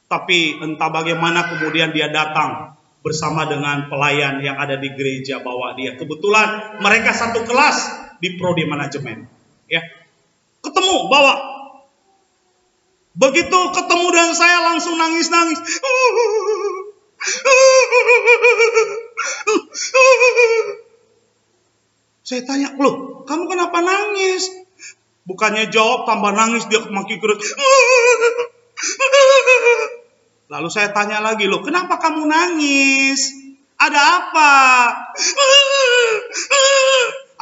Tapi entah bagaimana kemudian dia datang bersama dengan pelayan yang ada di gereja bawa dia. Kebetulan mereka satu kelas di prodi manajemen. Ya. Ketemu, bawa. Begitu ketemu dan saya langsung nangis-nangis. Saya tanya, loh, kamu kenapa nangis? Bukannya jawab, tambah nangis, dia makin keras. Lalu saya tanya lagi, loh, kenapa kamu nangis? Ada apa?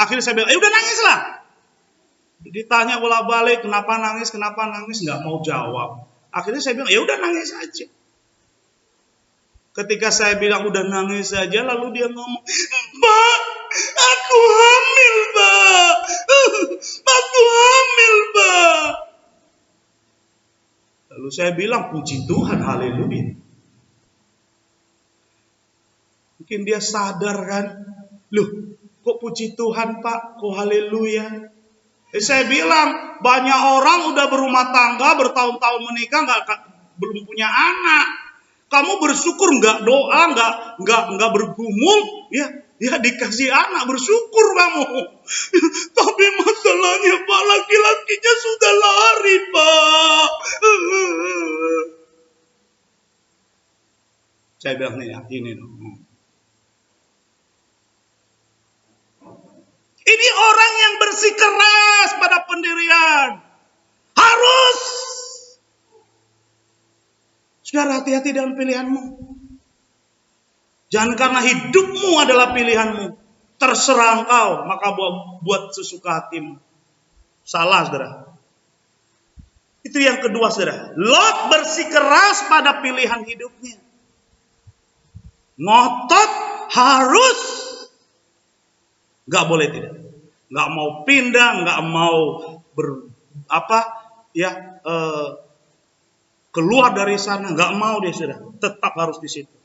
Akhirnya saya bilang, udah nangislah. Ditanya bolak-balik, kenapa nangis, nggak mau jawab. Akhirnya saya bilang, ya udah nangis aja. Ketika saya bilang udah nangis saja, lalu dia ngomong, Mbak, aku hamil, Mbak. Aku hamil, Mbak. Lalu saya bilang, puji Tuhan, haleluya. Mungkin dia sadar kan, loh, kok puji Tuhan Pak, kok haleluya. Saya bilang, banyak orang udah berumah tangga, bertahun-tahun menikah, belum punya anak. Kamu bersyukur, nggak doa, nggak bergumul, ya dikasih anak, bersyukur kamu. Tapi masalahnya Pak, laki-lakinya sudah lari Pak. Saya bilang ini dong. Ini orang yang bersikeras pada pendirian. Harus. Saudara, hati-hati dengan pilihanmu. Jangan karena hidupmu adalah pilihanmu. Terserah engkau, maka buat sesuka hatimu. Salah, saudara. Itu yang kedua, saudara. Lot bersikeras pada pilihan hidupnya. Ngotot harus. Gak boleh tidak. Gak mau pindah, gak mau keluar dari sana. Gak mau dia, saudara. Tetap harus di situ.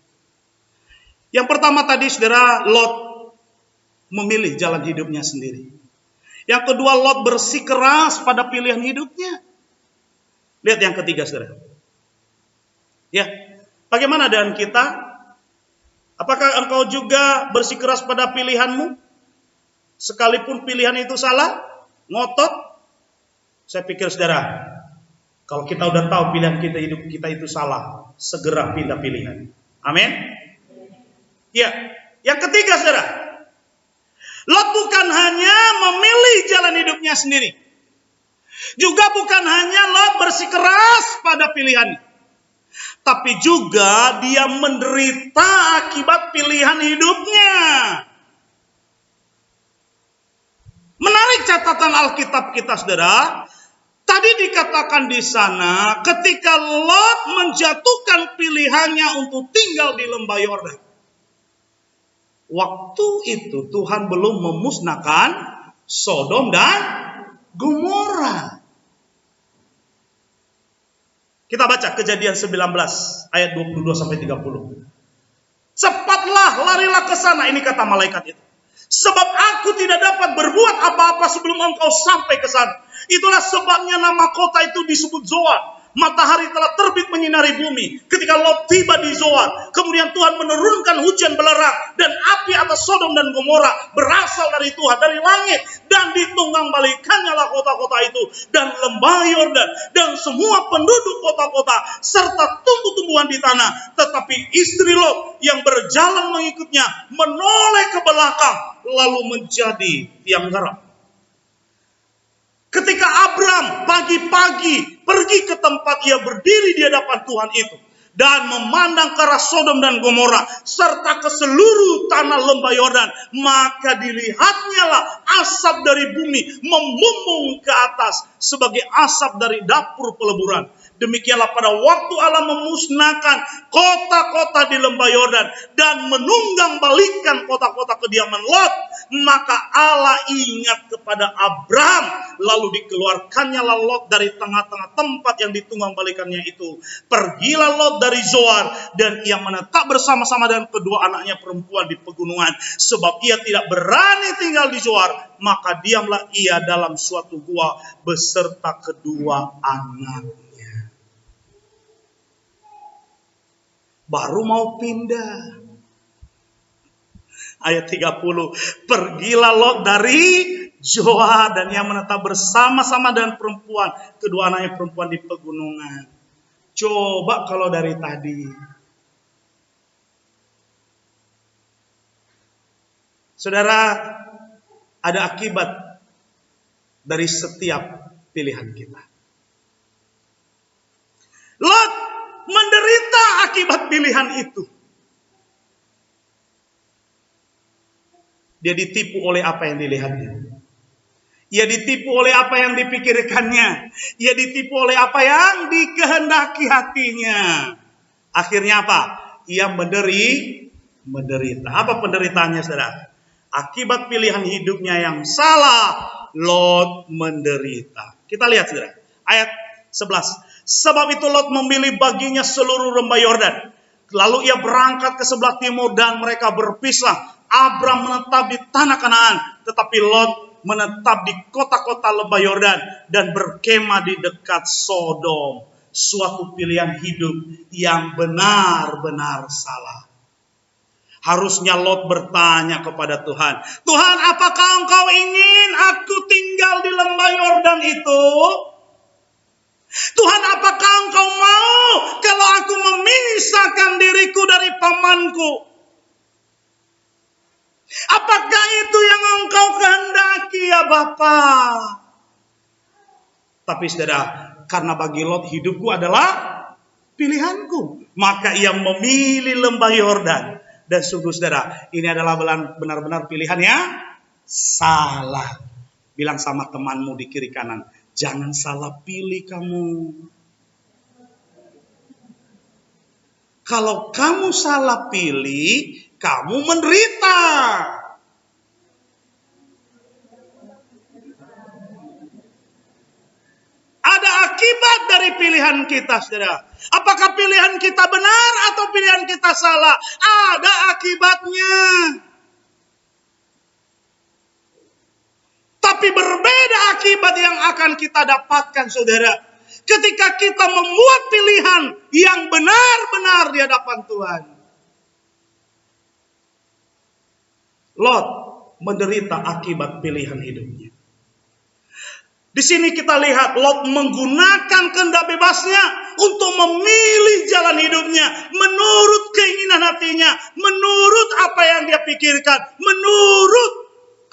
Yang pertama tadi, saudara, Lot memilih jalan hidupnya sendiri. Yang kedua, Lot bersikeras pada pilihan hidupnya. Lihat yang ketiga, saudara. Ya, bagaimana dengan kita? Apakah engkau juga bersikeras pada pilihanmu? Sekalipun pilihan itu salah, ngotot. Saya pikir, saudara, kalau kita udah tahu pilihan kita, hidup kita itu salah, segera pindah pilihan. Amin. Ya, yang ketiga, saudara, Lot bukan hanya memilih jalan hidupnya sendiri, juga bukan hanya Lot bersikeras pada pilihannya, tapi juga dia menderita akibat pilihan hidupnya. Menarik catatan Alkitab kita, saudara. Tadi dikatakan di sana, ketika Lot menjatuhkan pilihannya untuk tinggal di lembah Yordan. Waktu itu Tuhan belum memusnahkan Sodom dan Gomora. Kita baca Kejadian 19 ayat 22 sampai 30. Cepatlah, larilah ke sana, ini kata malaikat itu. Sebab aku tidak dapat berbuat apa-apa sebelum engkau sampai ke sana. Itulah sebabnya nama kota itu disebut Zoar. Matahari telah terbit menyinari bumi. Ketika Lot tiba di Zoar, kemudian Tuhan menurunkan hujan belerang dan api atas Sodom dan Gomora berasal dari Tuhan, dari langit, dan ditunggang-balikannya lah kota-kota itu dan lembah Yordan dan semua penduduk kota-kota serta tumbuh-tumbuhan di tanah. Tetapi istri Lot yang berjalan mengikutnya menoleh ke belakang lalu menjadi tiang garam. Ketika Abram pagi-pagi pergi ke tempat ia berdiri di hadapan Tuhan itu dan memandang ke arah Sodom dan Gomora serta ke seluruh tanah lembah Yordan, maka dilihatnya lah asap dari bumi membumbung ke atas sebagai asap dari dapur peleburan. Demikianlah pada waktu Allah memusnahkan kota-kota di lembah Yordan dan menunggang balikan kota-kota kediaman Lot, maka Allah ingat kepada Abram, lalu dikeluarkannya Lot dari tengah-tengah tempat yang ditunggang balikannya itu. Pergilah Lot dari Zoar dan ia menetap bersama-sama dengan kedua anaknya perempuan di pegunungan, sebab ia tidak berani tinggal di Zoar, maka diamlah ia dalam suatu gua beserta kedua anaknya. Baru mau pindah. Ayat 30. Pergilah Lot dari Zoar dan ia menetap bersama-sama dengan perempuan, kedua anaknya perempuan di pegunungan. Coba kalau dari tadi. Saudara, ada akibat dari setiap pilihan kita. Lot menderita akibat pilihan itu. Dia ditipu oleh apa yang dilihatnya. Ia ditipu oleh apa yang dipikirkannya. Ia ditipu oleh apa yang dikehendaki hatinya. Akhirnya apa? Ia menderita. Apa penderitaannya, saudara? Akibat pilihan hidupnya yang salah, Lot menderita. Kita lihat, saudara. Ayat 11. Sebab itu Lot memilih baginya seluruh lembah Yordan. Lalu ia berangkat ke sebelah timur dan mereka berpisah. Abram menetap di tanah Kanaan, tetapi Lot menetap di kota-kota lembah Yordan dan berkemah di dekat Sodom. Suatu pilihan hidup yang benar-benar salah. Harusnya Lot bertanya kepada Tuhan, Tuhan, apakah engkau ingin aku tinggal di lembah Yordan itu? Tuhan, apakah engkau mau kalau aku memisahkan diriku dari pamanku? Apakah itu yang engkau kehendaki ya Bapa? Tapi saudara, karena bagi Lot hidupku adalah pilihanku, maka ia memilih lembah Yordan. Dan sungguh saudara, ini adalah benar-benar pilihan yang salah. Bilang sama temanmu di kiri kanan, jangan salah pilih kamu. Kalau kamu salah pilih, kamu menderita. Ada akibat dari pilihan kita, saudara. Apakah pilihan kita benar atau pilihan kita salah? Ada akibatnya. Tapi berbeda akibat yang akan kita dapatkan, saudara, ketika kita membuat pilihan yang benar-benar di hadapan Tuhan. Lot menderita akibat pilihan hidupnya. Di sini kita lihat Lot menggunakan kehendak bebasnya untuk memilih jalan hidupnya menurut keinginan hatinya, menurut apa yang dia pikirkan, menurut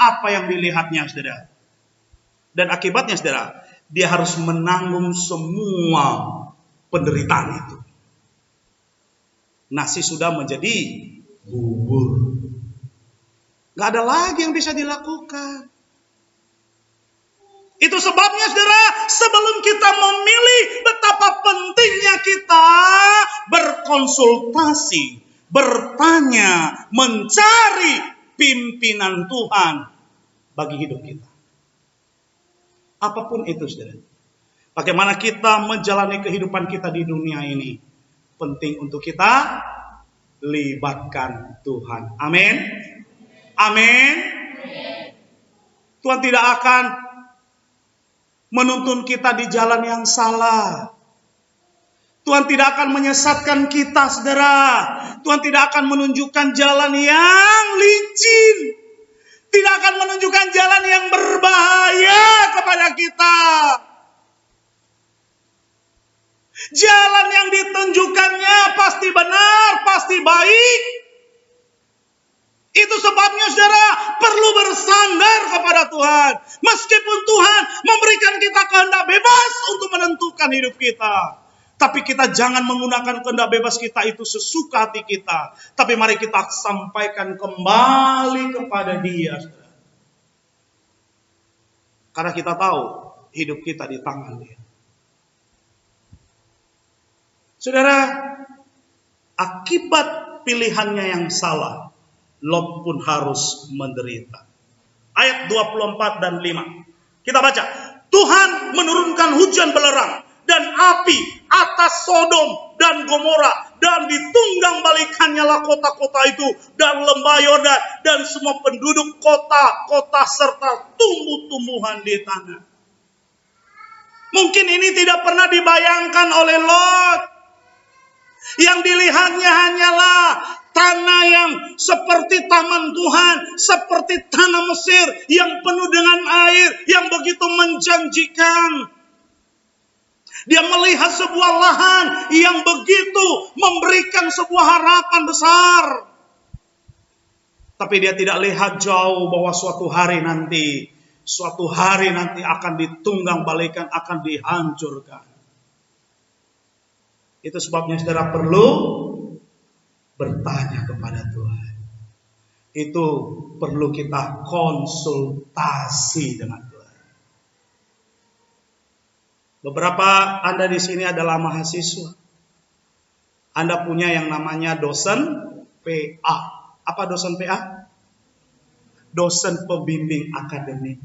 apa yang dilihatnya, saudara. Dan akibatnya, saudara, dia harus menanggung semua penderitaan itu. Nasi sudah menjadi bubur. Gak ada lagi yang bisa dilakukan. Itu sebabnya, saudara, sebelum kita memilih, betapa pentingnya kita berkonsultasi, bertanya, mencari pimpinan Tuhan bagi hidup kita. Apapun itu, saudara. Bagaimana kita menjalani kehidupan kita di dunia ini, penting untuk kita libatkan Tuhan. Amin. Amin. Tuhan tidak akan menuntun kita di jalan yang salah. Tuhan tidak akan menyesatkan kita, saudara. Tuhan tidak akan menunjukkan jalan yang licin. Tidak akan menunjukkan jalan yang berbahaya kepada kita. Jalan yang ditunjukkannya pasti benar, pasti baik. Itu sebabnya saudara perlu bersandar kepada Tuhan. Meskipun Tuhan memberikan kita kehendak bebas untuk menentukan hidup kita. Tapi kita jangan menggunakan kehendak bebas kita itu sesuka hati kita. Tapi mari kita sampaikan kembali kepada Dia, saudara. Karena kita tahu hidup kita di tangan Dia. Saudara, akibat pilihannya yang salah, Lot pun harus menderita. Ayat 24 dan 5. Kita baca. Tuhan menurunkan hujan belerang dan api atas Sodom dan Gomora, dan ditunggang balikannya lah kota-kota itu dan lembah Yordan dan semua penduduk kota-kota serta tumbuh-tumbuhan di tanah. Mungkin ini tidak pernah dibayangkan oleh Lot. Yang dilihatnya hanyalah tanah yang seperti taman Tuhan, seperti tanah Mesir yang penuh dengan air, yang begitu menjanjikan. Dia melihat sebuah lahan yang begitu memberikan sebuah harapan besar. Tapi dia tidak lihat jauh bahwa suatu hari nanti akan ditunggang balikan, akan dihancurkan. Itu sebabnya saudara perlu bertanya kepada Tuhan. Itu perlu kita konsultasi dengan Tuhan. Beberapa Anda di sini adalah mahasiswa. Anda punya yang namanya dosen PA. Apa dosen PA? Dosen pembimbing akademik.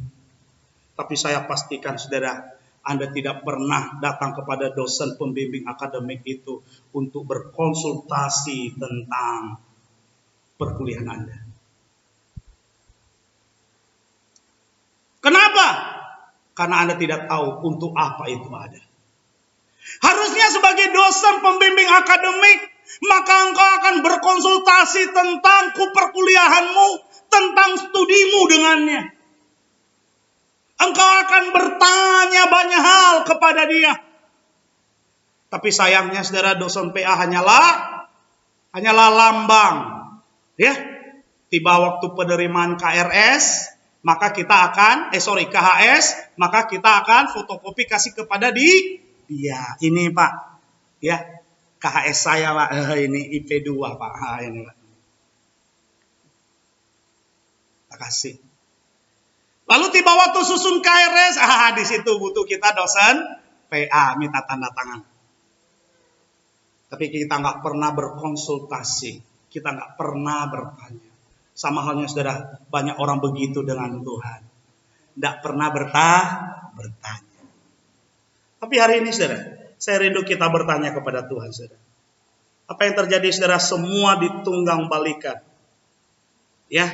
Tapi saya pastikan saudara, Anda tidak pernah datang kepada dosen pembimbing akademik itu untuk berkonsultasi tentang perkuliahan Anda. Kenapa? Karena Anda tidak tahu untuk apa itu ada. Harusnya sebagai dosen pembimbing akademik, maka engkau akan berkonsultasi tentang perkuliahanmu, tentang studimu dengannya. Engkau akan bertanya banyak hal kepada dia. Tapi sayangnya saudara, dosen PA hanyalah lambang. Ya. Tiba waktu penerimaan KRS, maka kita akan KHS, maka kita akan fotokopi kasih kepada dia. Ini Pak. Ya. KHS saya Pak. Ini IP2 Pak. Ini Pak. Terima kasih. Lalu tiba waktu susun KRS, di situ butuh kita dosen PA minta tanda tangan. Tapi kita nggak pernah berkonsultasi, kita nggak pernah bertanya. Sama halnya saudara, banyak orang begitu dengan Tuhan, nggak pernah bertanya. Tapi hari ini saudara, saya rindu kita bertanya kepada Tuhan saudara. Apa yang terjadi saudara? Semua ditunggang balikan, ya.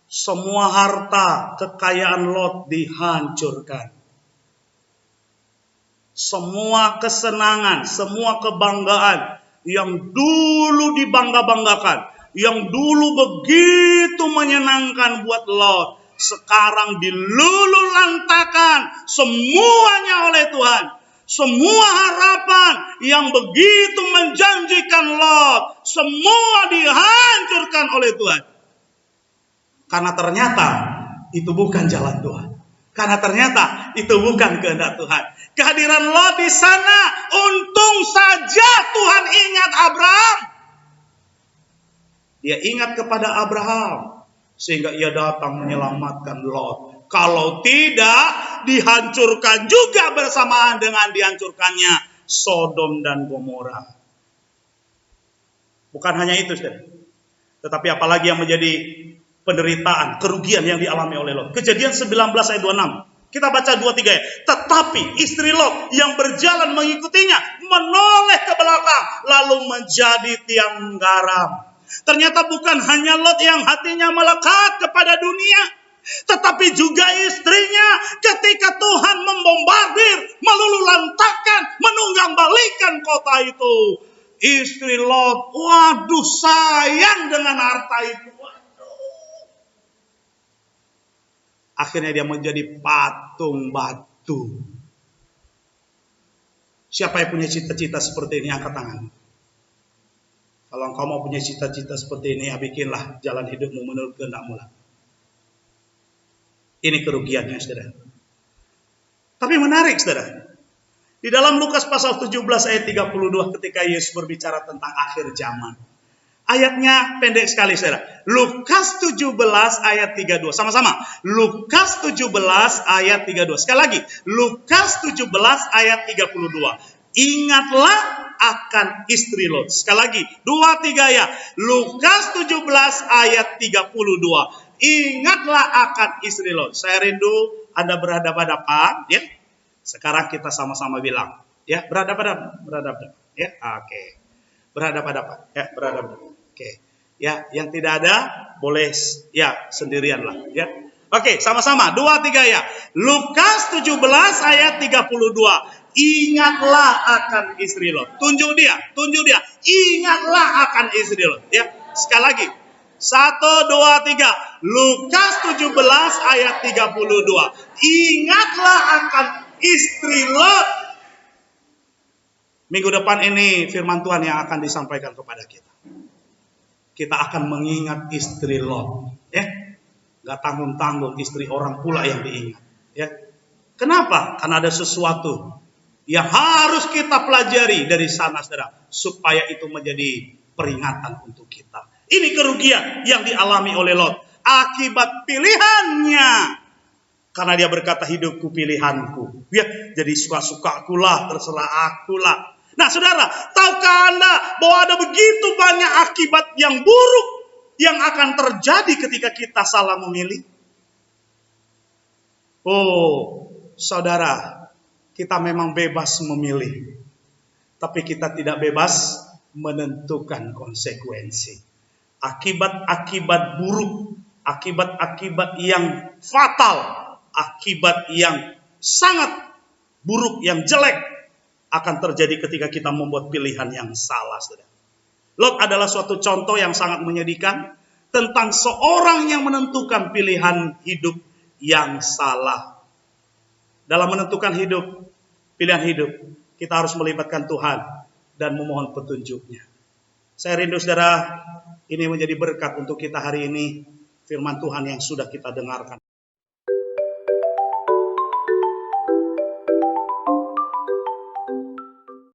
Semua harta kekayaan Lot dihancurkan. Semua kesenangan, semua kebanggaan yang dulu dibangga-banggakan, yang dulu begitu menyenangkan buat Lot, sekarang dilululantakan semuanya oleh Tuhan. Semua harapan yang begitu menjanjikan Lot, semua dihancurkan oleh Tuhan. Karena ternyata itu bukan jalan Tuhan. Karena ternyata itu bukan kehendak Tuhan. Kehadiran Lot di sana, untung saja Tuhan ingat Abraham. Dia ingat kepada Abraham, sehingga ia datang menyelamatkan Lot. Kalau tidak, dihancurkan juga bersamaan dengan dihancurkannya Sodom dan Gomora. Bukan hanya itu, saudara. Tetapi apalagi yang menjadi penderitaan, kerugian yang dialami oleh Lot. Kejadian 19 ayat 26. Kita baca 2-3 ya. Tetapi istri Lot yang berjalan mengikutinya menoleh ke belakang lalu menjadi tiang garam. Ternyata bukan hanya Lot yang hatinya melekat kepada dunia, tetapi juga istrinya ketika Tuhan membombardir, melululantakkan, menunggangbalikan kota itu. Istri Lot, waduh, sayang dengan harta itu. Akhirnya dia menjadi patung batu. Siapa yang punya cita-cita seperti ini, angkat tangan. Kalau engkau mau punya cita-cita seperti ini, ya bikinlah jalan hidupmu menurut kehendakmu lah. Ini kerugiannya, saudara. Tapi menarik, saudara. Di dalam Lukas pasal 17 ayat 32 ketika Yesus berbicara tentang akhir zaman. Ayatnya pendek sekali, saudara. Lukas 17 ayat 32. Sama-sama. Lukas 17 ayat 32. Sekali lagi. Lukas 17 ayat 32. Ingatlah akan istri Lot. Sekali lagi. 2, 3 ya. Lukas 17 ayat 32. Ingatlah akan istri Lot. Saya rindu Anda berhadapan-hadapan. Ya. Sekarang kita sama-sama bilang. Ya, berhadapan-hadapan. Ya, oke. Berhadapan-hadapan. Ya, berhadapan-hadapan. Oke, ya, yang tidak ada boleh ya sendirian lah, ya. Oke, sama-sama 2, 3 ya. Lukas 17 ayat 32. Ingatlah akan istri Lot. Tunjuk dia. Ingatlah akan istri Lot, ya. Sekali lagi. 1, 2, 3. Lukas 17 ayat 32. Ingatlah akan istri Lot. Minggu depan ini firman Tuhan yang akan disampaikan kepada kita. Kita akan mengingat istri Lot, ya. Gak tanggung-tanggung istri orang pula yang diingat, ya. Kenapa? Karena ada sesuatu yang harus kita pelajari dari sana, saudara, supaya itu menjadi peringatan untuk kita. Ini kerugian yang dialami oleh Lot akibat pilihannya. Karena dia berkata, hidupku pilihanku, ya. Jadi suka-sukakulah, terserah akulah. Nah, saudara, tahukah Anda bahwa ada begitu banyak akibat yang buruk yang akan terjadi ketika kita salah memilih? Oh, saudara, kita memang bebas memilih, tapi kita tidak bebas menentukan konsekuensi. Akibat-akibat buruk, akibat-akibat yang fatal, akibat yang sangat buruk, yang jelek, akan terjadi ketika kita membuat pilihan yang salah, saudara. Lot adalah suatu contoh yang sangat menyedihkan tentang seorang yang menentukan pilihan hidup yang salah. Dalam menentukan pilihan hidup, kita harus melibatkan Tuhan dan memohon petunjuknya. Saya rindu, saudara, ini menjadi berkat untuk kita hari ini, firman Tuhan yang sudah kita dengarkan.